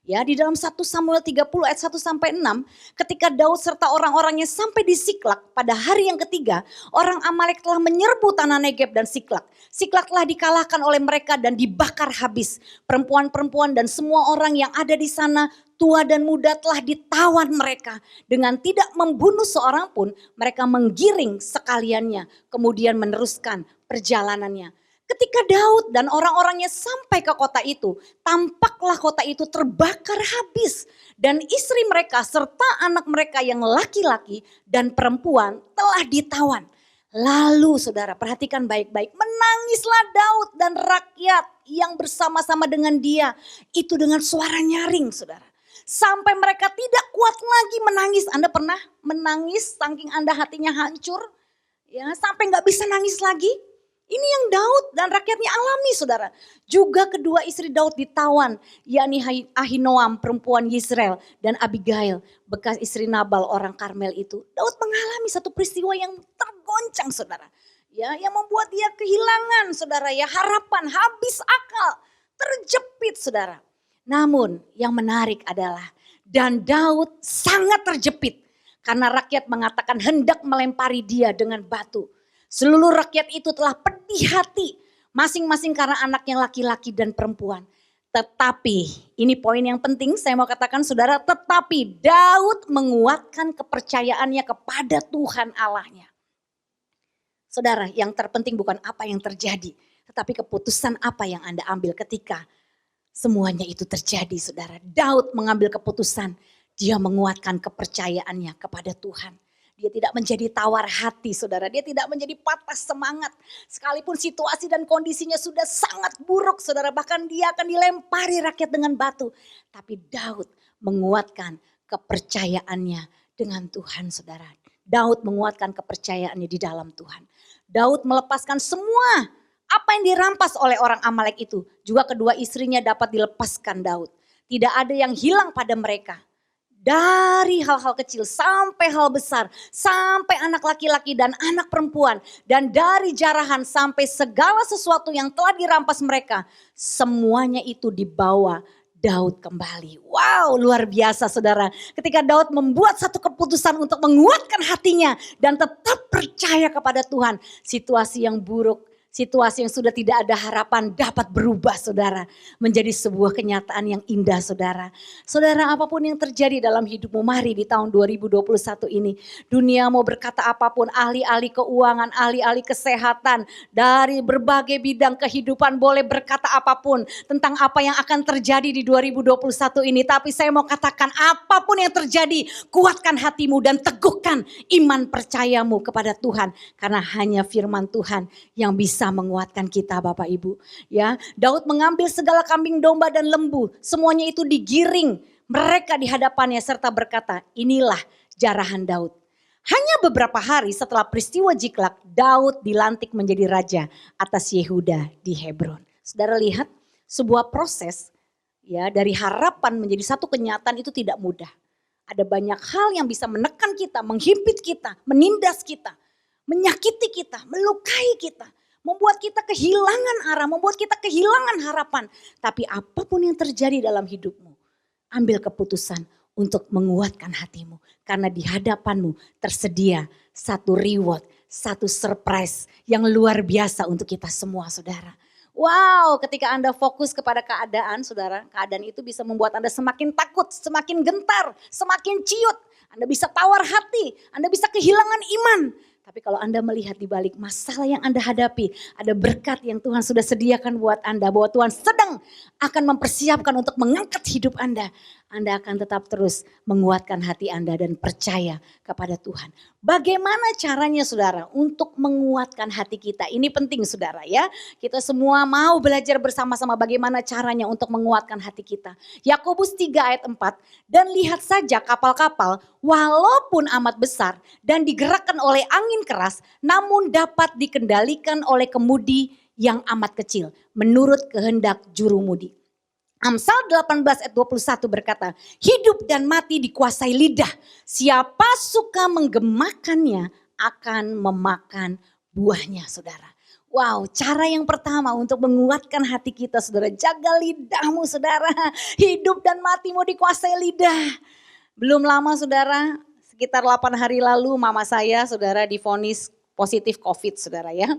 S5: Ya, di dalam 1 Samuel 30 ayat 1 sampai 6, ketika Daud serta orang-orangnya sampai di Siklak pada hari yang ketiga, orang Amalek telah menyerbu tanah Negeb dan Siklak. Siklak telah dikalahkan oleh mereka dan dibakar habis. Perempuan-perempuan dan semua orang yang ada di sana, tua dan muda telah ditawan mereka. Dengan tidak membunuh seorang pun, mereka menggiring sekaliannya, kemudian meneruskan perjalanannya. Ketika Daud dan orang-orangnya sampai ke kota itu, tampaklah kota itu terbakar habis. Dan istri mereka serta anak mereka yang laki-laki dan perempuan telah ditawan. Lalu saudara perhatikan baik-baik, menangislah Daud dan rakyat yang bersama-sama dengan dia. Itu dengan suara nyaring saudara. Sampai mereka tidak kuat lagi menangis. Anda pernah menangis saking Anda hatinya hancur? Ya, sampai gak bisa nangis lagi? Ini yang Daud dan rakyatnya alami saudara. Juga kedua istri Daud ditawan, yakni Ahinoam perempuan Yisrael dan Abigail bekas istri Nabal orang Karmel itu. Daud mengalami satu peristiwa yang tergoncang saudara. Ya, yang membuat dia kehilangan saudara ya harapan, habis akal, terjepit saudara. Namun yang menarik adalah dan Daud sangat terjepit karena rakyat mengatakan hendak melempari dia dengan batu. Seluruh rakyat itu telah pedih hati, masing-masing karena anaknya laki-laki dan perempuan. Tetapi, ini poin yang penting saya mau katakan saudara, tetapi Daud menguatkan kepercayaannya kepada Tuhan Allahnya. Saudara, yang terpenting bukan apa yang terjadi, tetapi keputusan apa yang Anda ambil ketika semuanya itu terjadi saudara. Daud mengambil keputusan, dia menguatkan kepercayaannya kepada Tuhan. Dia tidak menjadi tawar hati saudara, dia tidak menjadi patah semangat. Sekalipun situasi dan kondisinya sudah sangat buruk saudara, bahkan dia akan dilempari rakyat dengan batu. Tapi Daud menguatkan kepercayaannya dengan Tuhan saudara. Daud menguatkan kepercayaannya di dalam Tuhan. Daud melepaskan semua apa yang dirampas oleh orang Amalek itu. Juga kedua istrinya dapat dilepaskan Daud. Tidak ada yang hilang pada mereka. Dari hal-hal kecil sampai hal besar, sampai anak laki-laki dan anak perempuan, dan dari jarahan sampai segala sesuatu yang telah dirampas mereka, semuanya itu dibawa Daud kembali. Wow, luar biasa saudara. Ketika Daud membuat satu keputusan untuk menguatkan hatinya dan tetap percaya kepada Tuhan, situasi yang buruk, situasi yang sudah tidak ada harapan dapat berubah saudara. Menjadi sebuah kenyataan yang indah saudara. Saudara, apapun yang terjadi dalam hidupmu, mari di tahun 2021 ini. Dunia mau berkata apapun, ahli-ahli keuangan, ahli-ahli kesehatan. Dari berbagai bidang kehidupan boleh berkata apapun tentang apa yang akan terjadi di 2021 ini. Tapi saya mau katakan apapun yang terjadi, kuatkan hatimu dan teguhkan iman percayamu kepada Tuhan. Karena hanya firman Tuhan yang bisa menguatkan kita Bapak Ibu. Ya, Daud mengambil segala kambing domba dan lembu, semuanya itu digiring mereka di hadapannya serta berkata, inilah jarahan Daud. Hanya beberapa hari setelah peristiwa Jiklak, Daud dilantik menjadi raja atas Yehuda di Hebron. Saudara lihat, sebuah proses ya dari harapan menjadi satu kenyataan itu tidak mudah. Ada banyak hal yang bisa menekan kita, menghimpit kita, menindas kita, menyakiti kita, melukai kita. Membuat kita kehilangan arah, membuat kita kehilangan harapan. Tapi apapun yang terjadi dalam hidupmu, ambil keputusan untuk menguatkan hatimu. Karena di hadapanmu tersedia satu reward, satu surprise yang luar biasa untuk kita semua saudara. Wow, ketika Anda fokus kepada keadaan saudara, keadaan itu bisa membuat Anda semakin takut, semakin gentar, semakin ciut. Anda bisa tawar hati, Anda bisa kehilangan iman. Tapi kalau Anda melihat di balik masalah yang Anda hadapi, ada berkat yang Tuhan sudah sediakan buat Anda. Bahwa Tuhan sedang akan mempersiapkan untuk mengangkat hidup Anda. Anda akan tetap terus menguatkan hati Anda dan percaya kepada Tuhan. Bagaimana caranya saudara untuk menguatkan hati kita? Ini penting saudara ya. Kita semua mau belajar bersama-sama bagaimana caranya untuk menguatkan hati kita. Yakobus 3 ayat 4. Dan lihat saja kapal-kapal walaupun amat besar dan digerakkan oleh angin keras, namun dapat dikendalikan oleh kemudi yang amat kecil menurut kehendak jurumudi. Amsal 18 ayat 21 berkata, hidup dan mati dikuasai lidah. Siapa suka menggemakannya akan memakan buahnya saudara. Wow, cara yang pertama untuk menguatkan hati kita saudara, jaga lidahmu saudara. Hidup dan matimu dikuasai lidah. Belum lama saudara, sekitar 8 hari lalu mama saya saudara divonis positif COVID saudara ya.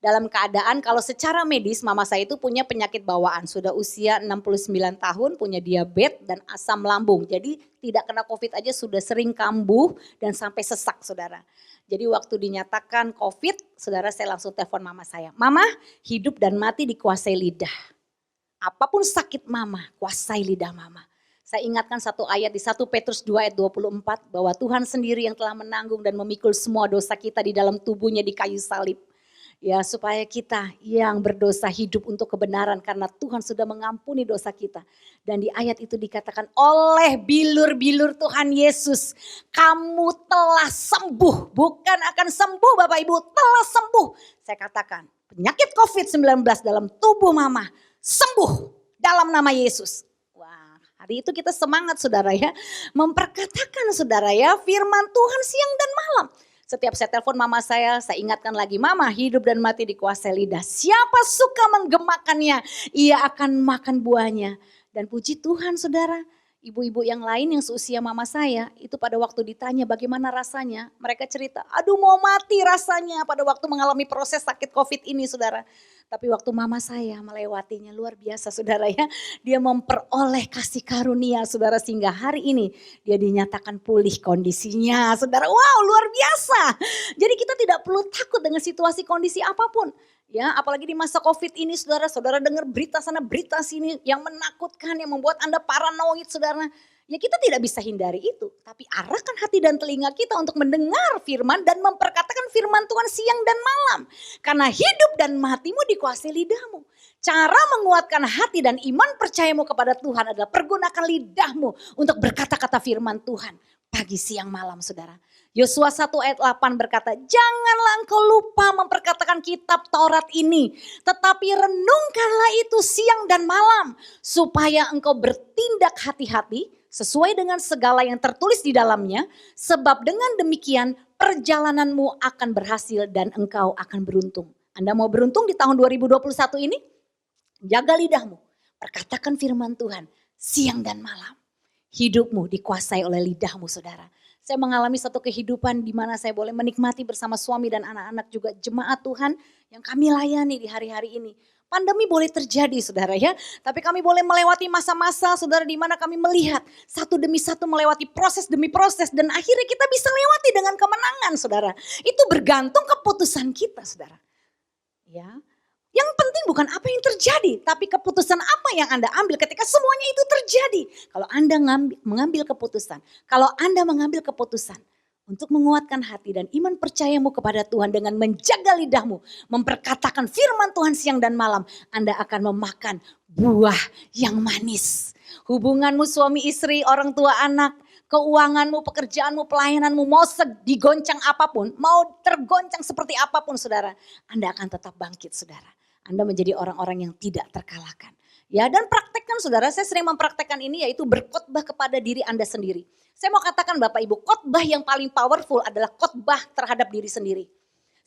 S5: Dalam keadaan kalau secara medis mama saya itu punya penyakit bawaan. Sudah usia 69 tahun, punya diabetes dan asam lambung. Jadi tidak kena COVID aja sudah sering kambuh dan sampai sesak saudara. Jadi waktu dinyatakan COVID, saudara saya langsung telepon mama saya. Mama, hidup dan mati dikuasai lidah. Apapun sakit mama, kuasai lidah mama. Saya ingatkan satu ayat di 1 Petrus 2 ayat 24 bahwa Tuhan sendiri yang telah menanggung dan memikul semua dosa kita di dalam tubuhnya di kayu salib. Ya supaya kita yang berdosa hidup untuk kebenaran karena Tuhan sudah mengampuni dosa kita. Dan di ayat itu dikatakan oleh bilur-bilur Tuhan Yesus kamu telah sembuh. Bukan akan sembuh Bapak Ibu, telah sembuh. Saya katakan penyakit COVID-19 dalam tubuh mama sembuh dalam nama Yesus. Wah, hari itu kita semangat saudara ya. Memperkatakan saudara ya firman Tuhan siang dan malam. Setiap saya telepon mama saya ingatkan lagi, mama hidup dan mati dikuasai lidah. Siapa suka menggemakannya, ia akan makan buahnya. Dan puji Tuhan saudara, ibu-ibu yang lain yang seusia mama saya, itu pada waktu ditanya bagaimana rasanya, mereka cerita, aduh mau mati rasanya pada waktu mengalami proses sakit COVID ini saudara. Tapi waktu mama saya melewatinya luar biasa saudara ya. Dia memperoleh kasih karunia saudara sehingga hari ini dia dinyatakan pulih kondisinya saudara. Wow luar biasa. Jadi kita tidak perlu takut dengan situasi kondisi apapun. Ya apalagi di masa COVID ini saudara. Saudara dengar berita sana berita sini yang menakutkan yang membuat Anda paranoid saudara. Ya kita tidak bisa hindari itu. Tapi arahkan hati dan telinga kita untuk mendengar firman dan memperkatakan firman Tuhan siang dan malam. Karena hidup dan matimu dikuasai lidahmu. Cara menguatkan hati dan iman percayamu kepada Tuhan adalah pergunakan lidahmu untuk berkata-kata firman Tuhan. Pagi, siang, malam saudara. Yosua 1 ayat 8 berkata, janganlah engkau lupa memperkatakan kitab Taurat ini. Tetapi renungkanlah itu siang dan malam. Supaya engkau bertindak hati-hati sesuai dengan segala yang tertulis di dalamnya, sebab dengan demikian perjalananmu akan berhasil dan engkau akan beruntung. Anda mau beruntung di tahun 2021 ini? Jaga lidahmu, perkatakan firman Tuhan siang dan malam. Hidupmu dikuasai oleh lidahmu, saudara. Saya mengalami satu kehidupan di mana saya boleh menikmati bersama suami dan anak-anak juga jemaat Tuhan yang kami layani di hari-hari ini. Pandemi boleh terjadi, saudara ya, tapi kami boleh melewati masa-masa, saudara, di mana kami melihat satu demi satu melewati proses demi proses dan akhirnya kita bisa lewati dengan kemenangan, saudara. Itu bergantung keputusan kita, saudara. Ya, yang penting bukan apa yang terjadi, tapi keputusan apa yang Anda ambil ketika semuanya itu terjadi. Kalau Anda mengambil keputusan, kalau Anda mengambil keputusan untuk menguatkan hati dan iman percayamu kepada Tuhan dengan menjaga lidahmu, memperkatakan firman Tuhan siang dan malam, Anda akan memakan buah yang manis. Hubunganmu suami istri, orang tua anak, keuanganmu, pekerjaanmu, pelayananmu, mau digoncang apapun, mau tergoncang seperti apapun, saudara, Anda akan tetap bangkit, saudara. Anda menjadi orang-orang yang tidak terkalahkan. Ya, dan praktekkan, saudara, saya sering mempraktekkan ini, yaitu berkhotbah kepada diri Anda sendiri. Saya mau katakan Bapak Ibu, khotbah yang paling powerful adalah khotbah terhadap diri sendiri.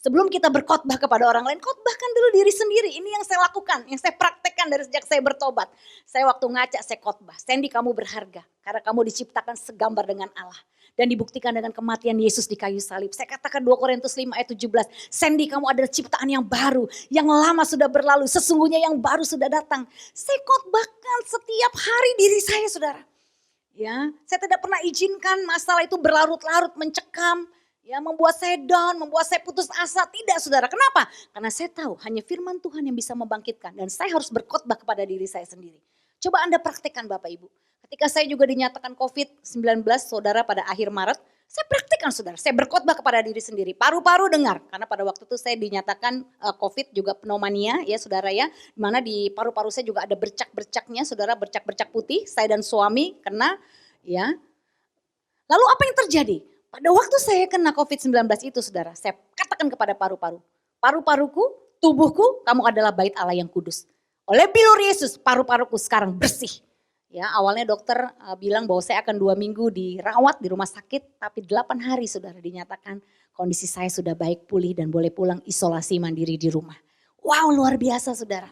S5: Sebelum kita berkhotbah kepada orang lain, khotbahkan dulu diri sendiri. Ini yang saya lakukan, yang saya praktekkan dari sejak saya bertobat. Saya waktu ngaca, saya khotbah. Sandy, kamu berharga karena kamu diciptakan segambar dengan Allah. Dan dibuktikan dengan kematian Yesus di kayu salib. Saya katakan 2 Korintus 5 ayat 17. Sandy, kamu adalah ciptaan yang baru. Yang lama sudah berlalu, sesungguhnya yang baru sudah datang. Saya khotbahkan setiap hari diri saya, saudara. Ya, saya tidak pernah izinkan masalah itu berlarut-larut, mencekam. Ya, membuat saya down, membuat saya putus asa. Tidak, saudara. Kenapa? Karena saya tahu hanya firman Tuhan yang bisa membangkitkan. Dan saya harus berkhotbah kepada diri saya sendiri. Coba Anda praktekkan Bapak Ibu. Ketika saya juga dinyatakan COVID-19, saudara, pada akhir Maret. Saya praktekkan, saudara. Saya berkhotbah kepada diri sendiri. Paru-paru dengar. Karena pada waktu itu saya dinyatakan COVID juga pneumonia, ya saudara ya. Dimana di paru-paru saya juga ada bercak-bercaknya, saudara. Bercak-bercak putih. Saya dan suami kena, ya. Lalu apa yang terjadi? Pada waktu saya kena COVID-19 itu, saudara, saya katakan kepada paru-paru. Paru-paruku, tubuhku, kamu adalah bait Allah yang kudus. Oleh bilur Yesus, paru-paruku sekarang bersih. Ya, awalnya dokter bilang bahwa saya akan 2 minggu dirawat di rumah sakit. Tapi 8 hari, saudara, dinyatakan kondisi saya sudah baik, pulih dan boleh pulang isolasi mandiri di rumah. Wow, luar biasa, saudara.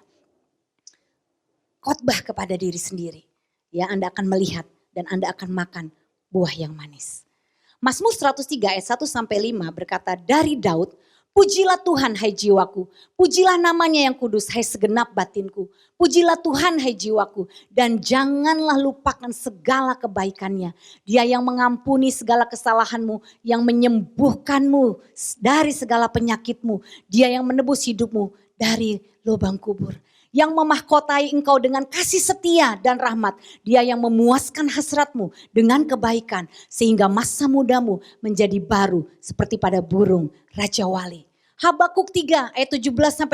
S5: Khotbah kepada diri sendiri. Ya, Anda akan melihat dan Anda akan makan buah yang manis. Mazmur 103 ayat 1-5 berkata, dari Daud, pujilah Tuhan hai jiwaku, pujilah namanya yang kudus hai segenap batinku. Pujilah Tuhan hai jiwaku dan janganlah lupakan segala kebaikannya. Dia yang mengampuni segala kesalahanmu, yang menyembuhkanmu dari segala penyakitmu. Dia yang menebus hidupmu dari lubang kubur. Yang memahkotai engkau dengan kasih setia dan rahmat. Dia yang memuaskan hasratmu dengan kebaikan. Sehingga masa mudamu menjadi baru seperti pada burung Raja Wali. Habakuk 3 ayat 17-18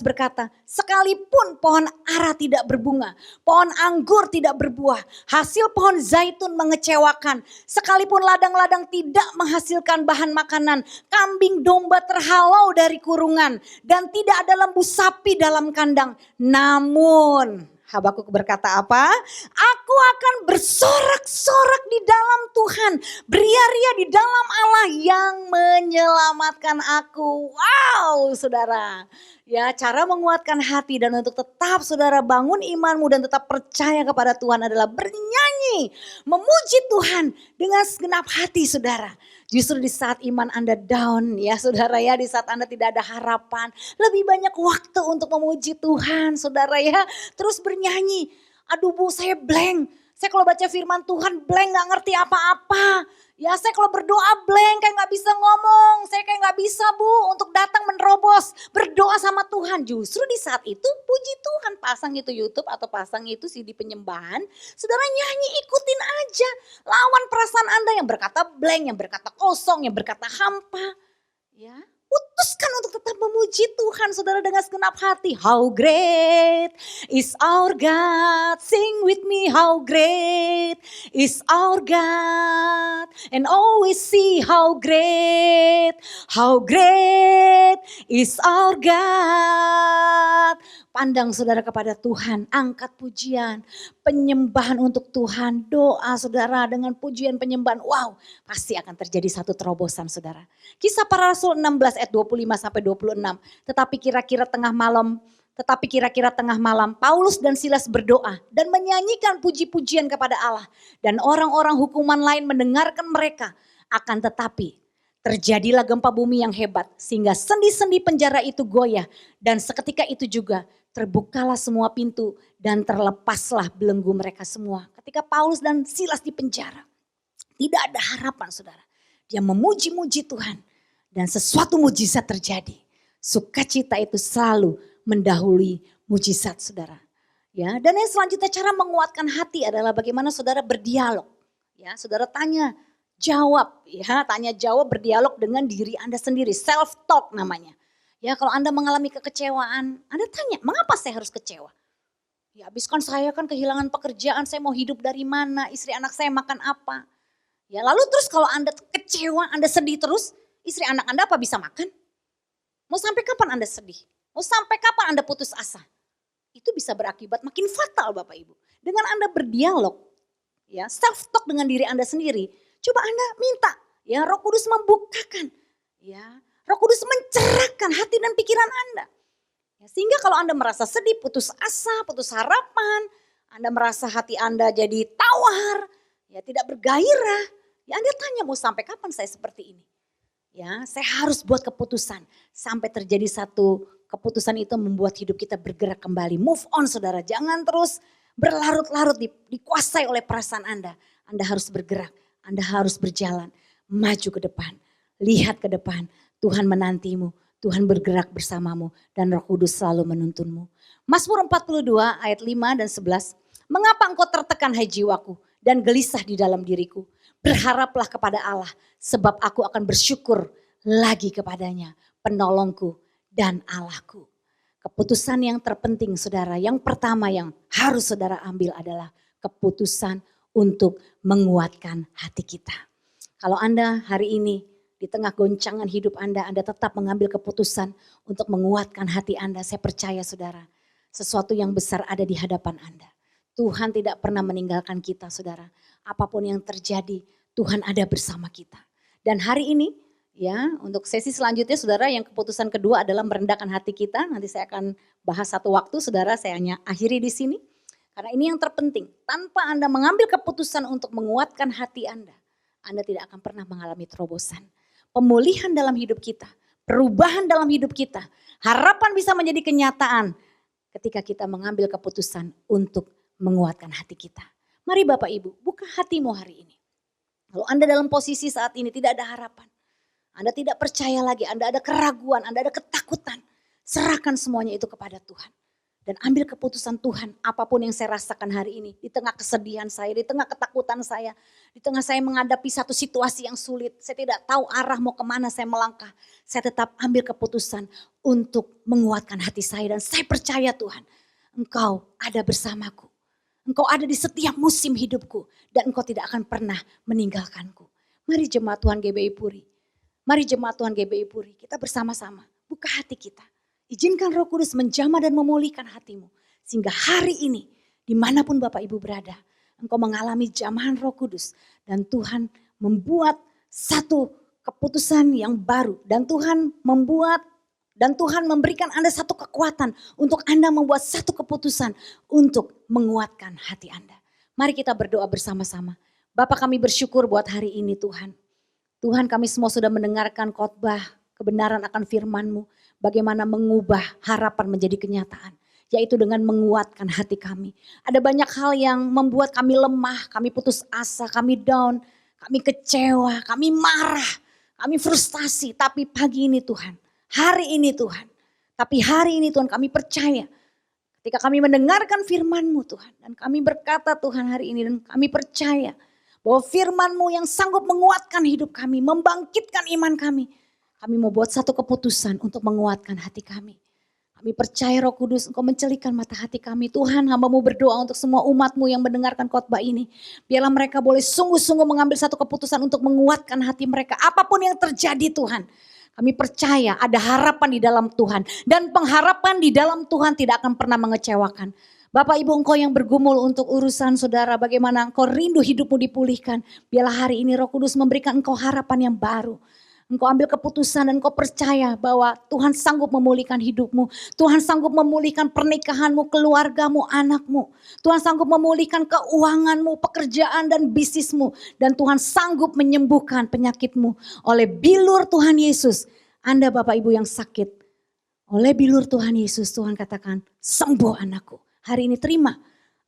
S5: berkata, sekalipun pohon ara tidak berbunga, pohon anggur tidak berbuah, hasil pohon zaitun mengecewakan, sekalipun ladang-ladang tidak menghasilkan bahan makanan, kambing domba terhalau dari kurungan, dan tidak ada lembu sapi dalam kandang. Namun Habakuk berkata apa? Aku akan bersorak-sorak di dalam Tuhan, beria-ria di dalam Allah yang menyelamatkan aku. Wow, saudara. Ya, cara menguatkan hati dan untuk tetap saudara bangun imanmu dan tetap percaya kepada Tuhan adalah bernyanyi, memuji Tuhan dengan segenap hati, saudara. Justru di saat iman Anda down, ya saudara ya, di saat Anda tidak ada harapan, lebih banyak waktu untuk memuji Tuhan, saudara ya. Terus bernyanyi, aduh Bu, saya blank. Saya kalau baca firman Tuhan blank, gak ngerti apa-apa. Ya, saya kalau berdoa blank, kayak gak bisa ngomong. Saya kayak gak bisa Bu untuk datang menerobos, berdoa sama Tuhan. Justru di saat itu puji Tuhan, pasang itu YouTube atau pasang itu CD penyembahan. Saudara nyanyi, ikutin aja. Lawan perasaan Anda yang berkata blank, yang berkata kosong, yang berkata hampa. Ya, putuskan untuk tetap memuji Tuhan, saudara, dengan segenap hati. How great is our God, sing with me, how great is our God. And always see how great is our God. Pandang saudara kepada Tuhan, angkat pujian, penyembahan untuk Tuhan, doa saudara dengan pujian penyembahan. Wow, pasti akan terjadi satu terobosan saudara. Kisah Para Rasul 16 ayat 25 sampai 26. Tetapi kira-kira tengah malam Paulus dan Silas berdoa dan menyanyikan puji-pujian kepada Allah. Dan orang-orang hukuman lain mendengarkan mereka. Akan tetapi terjadilah gempa bumi yang hebat sehingga sendi-sendi penjara itu goyah. Dan seketika itu juga terbukalah semua pintu dan terlepaslah belenggu mereka semua. Ketika Paulus dan Silas di penjara, tidak ada harapan saudara. Dia memuji-muji Tuhan dan sesuatu mujizat terjadi. Sukacita itu selalu mendahului mujizat saudara. Ya, dan yang selanjutnya cara menguatkan hati adalah bagaimana saudara berdialog. Ya, saudara tanya jawab, berdialog dengan diri Anda sendiri, self talk namanya. Ya, kalau Anda mengalami kekecewaan, Anda tanya, mengapa saya harus kecewa? Ya, habis kan saya kan kehilangan pekerjaan, saya mau hidup dari mana, istri anak saya makan apa? Ya, lalu terus kalau Anda kecewa, Anda sedih terus, istri anak Anda apa bisa makan? Mau sampai kapan Anda sedih? Mau sampai kapan Anda putus asa? Itu bisa berakibat makin fatal Bapak Ibu. Dengan Anda berdialog, ya, self talk dengan diri Anda sendiri, coba Anda minta, ya, Roh Kudus membukakan, ya, Roh Kudus mencerahkan hati dan pikiran Anda. Ya, sehingga kalau Anda merasa sedih, putus asa, putus harapan, Anda merasa hati Anda jadi tawar, ya, tidak bergairah, ya Anda tanya mau sampai kapan saya seperti ini. Ya, saya harus buat keputusan sampai terjadi satu keputusan itu membuat hidup kita bergerak kembali. Move on saudara, jangan terus berlarut-larut dikuasai oleh perasaan Anda. Anda harus bergerak, Anda harus berjalan, maju ke depan, lihat ke depan. Tuhan menantimu, Tuhan bergerak bersamamu dan Roh Kudus selalu menuntunmu. Mazmur 42 ayat 5 dan 11. Mengapa engkau tertekan hai jiwaku dan gelisah di dalam diriku? Berharaplah kepada Allah sebab aku akan bersyukur lagi kepadanya, penolongku dan Allahku. Keputusan yang terpenting saudara, yang pertama yang harus saudara ambil adalah keputusan untuk menguatkan hati kita. Kalau Anda hari ini di tengah goncangan hidup Anda tetap mengambil keputusan untuk menguatkan hati Anda. Saya percaya saudara, sesuatu yang besar ada di hadapan Anda. Tuhan tidak pernah meninggalkan kita saudara. Apapun yang terjadi, Tuhan ada bersama kita. Dan hari ini, ya, untuk sesi selanjutnya saudara, yang keputusan kedua adalah merendahkan hati kita. Nanti saya akan bahas satu waktu saudara, saya hanya akhiri di sini. Karena ini yang terpenting, tanpa Anda mengambil keputusan untuk menguatkan hati Anda tidak akan pernah mengalami terobosan. Pemulihan dalam hidup kita, perubahan dalam hidup kita, harapan bisa menjadi kenyataan ketika kita mengambil keputusan untuk menguatkan hati kita. Mari Bapak Ibu, buka hatimu hari ini. Kalau Anda dalam posisi saat ini tidak ada harapan, Anda tidak percaya lagi, Anda ada keraguan, Anda ada ketakutan, serahkan semuanya itu kepada Tuhan. Dan ambil keputusan Tuhan, apapun yang saya rasakan hari ini, di tengah kesedihan saya, di tengah ketakutan saya, di tengah saya menghadapi satu situasi yang sulit, saya tidak tahu arah mau kemana saya melangkah. Saya tetap ambil keputusan untuk menguatkan hati saya dan saya percaya Tuhan, Engkau ada bersamaku. Engkau ada di setiap musim hidupku dan Engkau tidak akan pernah meninggalkanku. Mari jemaat Tuhan GBI Puri, mari jemaat Tuhan GBI Puri, kita bersama-sama buka hati kita. Izinkan Roh Kudus menjamah dan memulihkan hatimu. Sehingga hari ini, dimanapun Bapak Ibu berada, engkau mengalami jamahan Roh Kudus. Dan Tuhan membuat satu keputusan yang baru. Dan Tuhan memberikan Anda satu kekuatan untuk Anda membuat satu keputusan untuk menguatkan hati Anda. Mari kita berdoa bersama-sama. Bapak kami bersyukur buat hari ini Tuhan. Tuhan kami semua sudah mendengarkan khotbah kebenaran akan firman-Mu. Bagaimana mengubah harapan menjadi kenyataan. Yaitu dengan menguatkan hati kami. Ada banyak hal yang membuat kami lemah, kami putus asa, kami down, kami kecewa, kami marah, kami frustasi. Tapi pagi ini Tuhan, hari ini Tuhan. Tapi hari ini Tuhan kami percaya. Ketika kami mendengarkan firman-Mu Tuhan. Dan kami berkata Tuhan hari ini dan kami percaya. Bahwa firman-Mu yang sanggup menguatkan hidup kami, membangkitkan iman kami. Kami mau buat satu keputusan untuk menguatkan hati kami. Kami percaya Roh Kudus Engkau mencelikan mata hati kami. Tuhan hamba-Mu berdoa untuk semua umat-Mu yang mendengarkan khotbah ini. Biarlah mereka boleh sungguh-sungguh mengambil satu keputusan untuk menguatkan hati mereka. Apapun yang terjadi Tuhan. Kami percaya ada harapan di dalam Tuhan. Dan pengharapan di dalam Tuhan tidak akan pernah mengecewakan. Bapak Ibu engkau yang bergumul untuk urusan saudara, bagaimana engkau rindu hidupmu dipulihkan. Biarlah hari ini Roh Kudus memberikan engkau harapan yang baru. Engkau ambil keputusan dan engkau percaya bahwa Tuhan sanggup memulihkan hidupmu. Tuhan sanggup memulihkan pernikahanmu, keluargamu, anakmu. Tuhan sanggup memulihkan keuanganmu, pekerjaan dan bisnismu. Dan Tuhan sanggup menyembuhkan penyakitmu. Oleh bilur Tuhan Yesus, Anda Bapak Ibu yang sakit. Oleh bilur Tuhan Yesus, Tuhan katakan, sembuh anakku. Hari ini terima,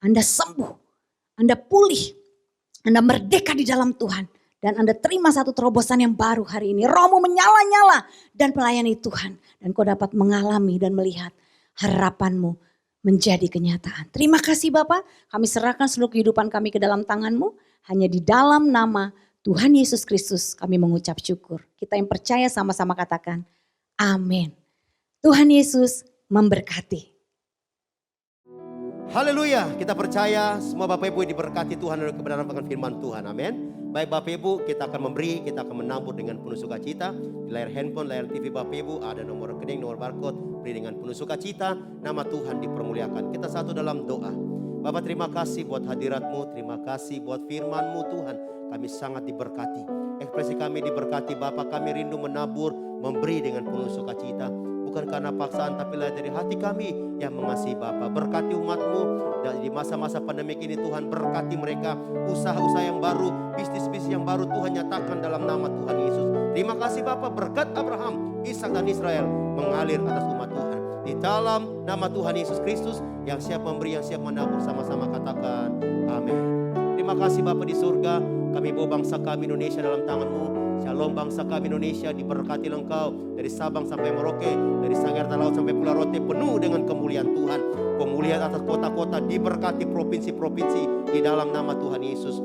S5: Anda sembuh, Anda pulih, Anda merdeka di dalam Tuhan. Dan Anda terima satu terobosan yang baru hari ini. Rohmu menyala-nyala dan melayani Tuhan. Dan kau dapat mengalami dan melihat harapanmu menjadi kenyataan. Terima kasih Bapak, kami serahkan seluruh kehidupan kami ke dalam tangan-Mu. Hanya di dalam nama Tuhan Yesus Kristus kami mengucap syukur. Kita yang percaya sama-sama katakan, amin. Tuhan Yesus memberkati.
S1: Haleluya, kita percaya semua Bapak Ibu diberkati Tuhan oleh kebenaran pekan firman Tuhan, amin. Baik Bapak Ibu, kita akan memberi, kita akan menabur dengan penuh sukacita. Di layar handphone, layar TV Bapak Ibu ada nomor rekening, nomor barcode, beri dengan penuh sukacita, nama Tuhan dipermuliakan. Kita satu dalam doa. Bapak terima kasih buat hadirat-Mu, terima kasih buat firman-Mu Tuhan. Kami sangat diberkati, ekspresi kami diberkati Bapak, kami rindu menabur, memberi dengan penuh sukacita. Bukan karena paksaan tapi lahir dari hati kami yang mengasihi Bapa. Berkati umat-Mu dan di masa-masa pandemik ini Tuhan, berkati mereka, usaha-usaha yang baru, bisnis-bisnis yang baru Tuhan nyatakan dalam nama Tuhan Yesus. Terima kasih Bapa, berkat Abraham, Ishak dan Israel mengalir atas umat Tuhan. Di dalam nama Tuhan Yesus Kristus yang siap memberi, yang siap menabur, sama-sama katakan amin. Terima kasih Bapa di surga, kami bawa bangsa kami Indonesia dalam tangan-Mu. Shalom bangsa kami Indonesia, diberkati Engkau dari Sabang sampai Merauke, dari Sagarta Laut sampai Pulau Rote, penuh dengan kemuliaan Tuhan. Pemulihan atas kota-kota, diberkati provinsi-provinsi di dalam nama Tuhan Yesus.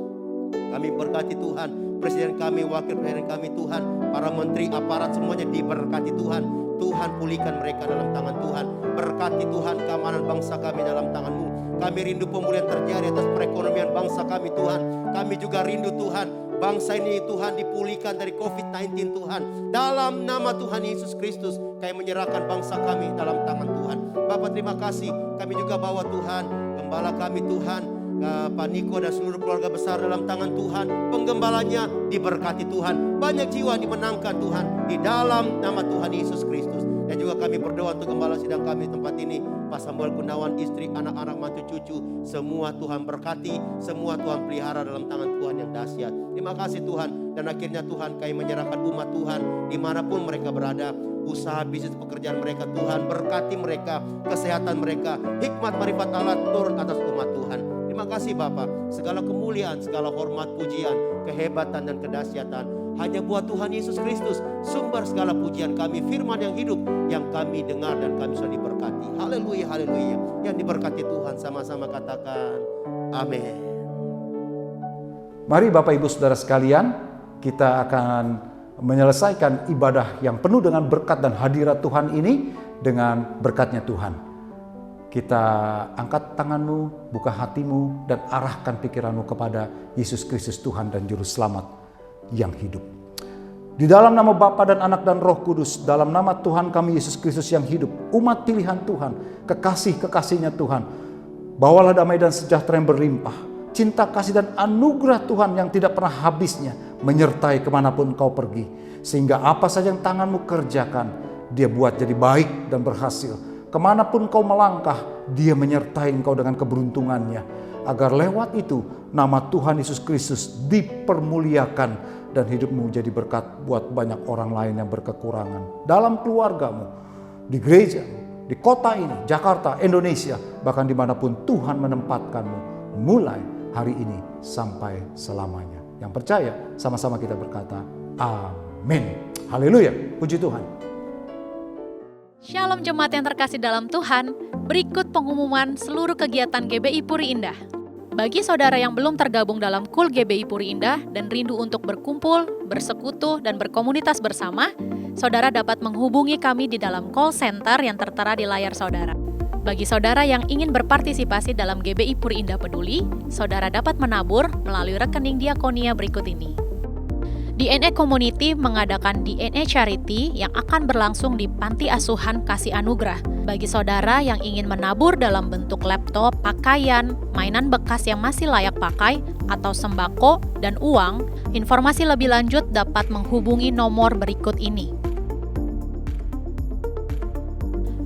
S1: Kami berkati Tuhan, presiden kami, wakil presiden kami Tuhan, para menteri, aparat semuanya diberkati Tuhan. Tuhan pulihkan mereka dalam tangan Tuhan. Berkati Tuhan keamanan bangsa kami dalam tangan-Mu. Kami rindu pemulihan terjadi atas perekonomian bangsa kami Tuhan. Kami juga rindu Tuhan, bangsa ini Tuhan dipulihkan dari COVID-19 Tuhan. Dalam nama Tuhan Yesus Kristus kami menyerahkan bangsa kami dalam tangan Tuhan. Bapak terima kasih, kami juga bawa Tuhan, gembala kami Tuhan, Pak Niko dan seluruh keluarga besar dalam tangan Tuhan. Penggembalanya diberkati Tuhan. Banyak jiwa dimenangkan Tuhan di dalam nama Tuhan Yesus Kristus. Dan juga kami berdoa untuk gembala sidang kami di tempat ini, Pak Samuel Gunawan, istri, anak-anak, mantu, cucu, semua Tuhan berkati, semua Tuhan pelihara dalam tangan Tuhan yang dahsyat. Terima kasih Tuhan. Dan akhirnya Tuhan kami menyerahkan umat Tuhan dimanapun mereka berada. Usaha, bisnis, pekerjaan mereka Tuhan, berkati mereka, kesehatan mereka, hikmat, marifat Allah turun atas umat Tuhan. Terima kasih Bapak, segala kemuliaan, segala hormat, pujian, kehebatan dan kedahsyatan hanya buat Tuhan Yesus Kristus, sumber segala pujian kami, firman yang hidup yang kami dengar dan kami sudah diberkati. Haleluya, haleluya. Yang diberkati Tuhan sama-sama katakan amin.
S6: Mari Bapak Ibu Saudara sekalian, kita akan menyelesaikan ibadah yang penuh dengan berkat dan hadirat Tuhan ini dengan berkatnya Tuhan. Kita angkat tanganmu, buka hatimu, dan arahkan pikiranmu kepada Yesus Kristus Tuhan dan Juru Selamat yang hidup. Di dalam nama Bapa dan Anak dan Roh Kudus, dalam nama Tuhan kami Yesus Kristus yang hidup, umat pilihan Tuhan, kekasih-kekasihnya Tuhan, bawalah damai dan sejahtera yang berlimpah, cinta kasih dan anugerah Tuhan yang tidak pernah habisnya menyertai kemanapun kau pergi. Sehingga apa saja yang tanganmu kerjakan, dia buat jadi baik dan berhasil. Kemanapun kau melangkah, dia menyertai engkau dengan keberuntungannya. Agar lewat itu, nama Tuhan Yesus Kristus dipermuliakan dan hidupmu jadi berkat buat banyak orang lain yang berkekurangan. Dalam keluargamu, di gereja, di kota ini, Jakarta, Indonesia, bahkan dimanapun Tuhan menempatkanmu, mulai hari ini sampai selamanya. Yang percaya, sama-sama kita berkata, amin. Haleluya, puji Tuhan.
S7: Shalom jemaat yang terkasih dalam Tuhan, berikut pengumuman seluruh kegiatan GBI Puri Indah. Bagi saudara yang belum tergabung dalam KUL GBI Puri Indah dan rindu untuk berkumpul, bersekutu, dan berkomunitas bersama, saudara dapat menghubungi kami di dalam call center yang tertera di layar saudara. Bagi saudara yang ingin berpartisipasi dalam GBI Puri Indah Peduli, saudara dapat menabur melalui rekening diakonia berikut ini. DNA Community mengadakan DNA Charity yang akan berlangsung di Panti Asuhan Kasih Anugerah. Bagi saudara yang ingin menabur dalam bentuk laptop, pakaian, mainan bekas yang masih layak pakai, atau sembako dan uang, informasi lebih lanjut dapat menghubungi nomor berikut ini.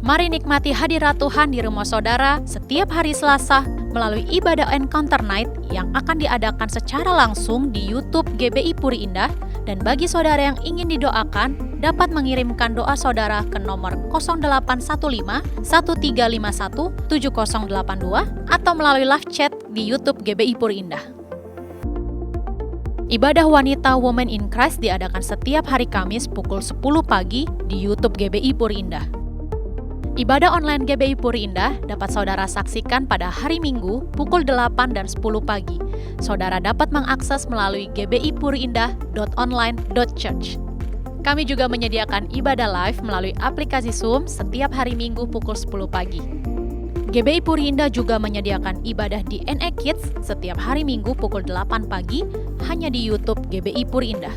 S7: Mari nikmati hadirat Tuhan di rumah saudara setiap hari Selasa melalui ibadah Encounter Night yang akan diadakan secara langsung di YouTube GBI Puri Indah, dan bagi saudara yang ingin didoakan dapat mengirimkan doa saudara ke nomor 0815 1351 7082 atau melalui live chat di YouTube GBI Puri Indah. Ibadah wanita Women in Christ diadakan setiap hari Kamis pukul 10 pagi di YouTube GBI Puri Indah. Ibadah online GBI Puri Indah dapat saudara saksikan pada hari Minggu pukul 8 dan 10 pagi. Saudara dapat mengakses melalui gbipuriindah.online.church. Kami juga menyediakan ibadah live melalui aplikasi Zoom setiap hari Minggu pukul 10 pagi. GBI Puri Indah juga menyediakan ibadah DNA Kids setiap hari Minggu pukul 8 pagi hanya di YouTube GBI Puri Indah.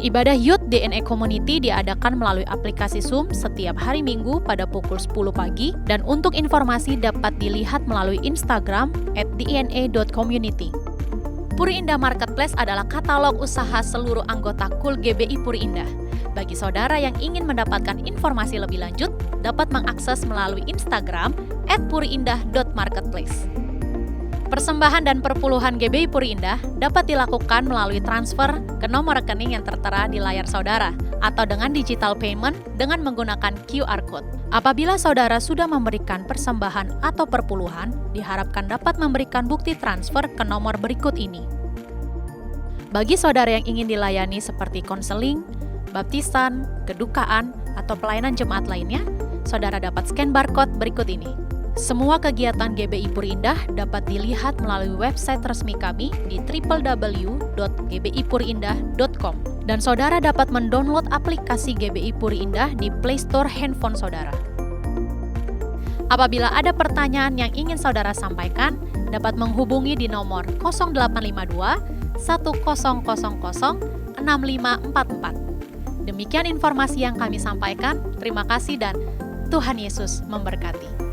S7: Ibadah Youth DNA Community diadakan melalui aplikasi Zoom setiap hari Minggu pada pukul 10 pagi, dan untuk informasi dapat dilihat melalui Instagram @dna.community. Puri Indah Marketplace adalah katalog usaha seluruh anggota KUL GBI Puri Indah. Bagi saudara yang ingin mendapatkan informasi lebih lanjut, dapat mengakses melalui Instagram @puriindah.marketplace. Persembahan dan perpuluhan GBI Puri Indah dapat dilakukan melalui transfer ke nomor rekening yang tertera di layar saudara atau dengan digital payment dengan menggunakan QR Code. Apabila saudara sudah memberikan persembahan atau perpuluhan, diharapkan dapat memberikan bukti transfer ke nomor berikut ini. Bagi saudara yang ingin dilayani seperti konseling, baptisan, kedukaan, atau pelayanan jemaat lainnya, saudara dapat scan barcode berikut ini. Semua kegiatan GBI Puri Indah dapat dilihat melalui website resmi kami di www.gbipuriindah.com, dan saudara dapat mendownload aplikasi GBI Puri Indah di Play Store handphone saudara. Apabila ada pertanyaan yang ingin saudara sampaikan, dapat menghubungi di nomor 0852 1000 6544. Demikian informasi yang kami sampaikan. Terima kasih dan Tuhan Yesus memberkati.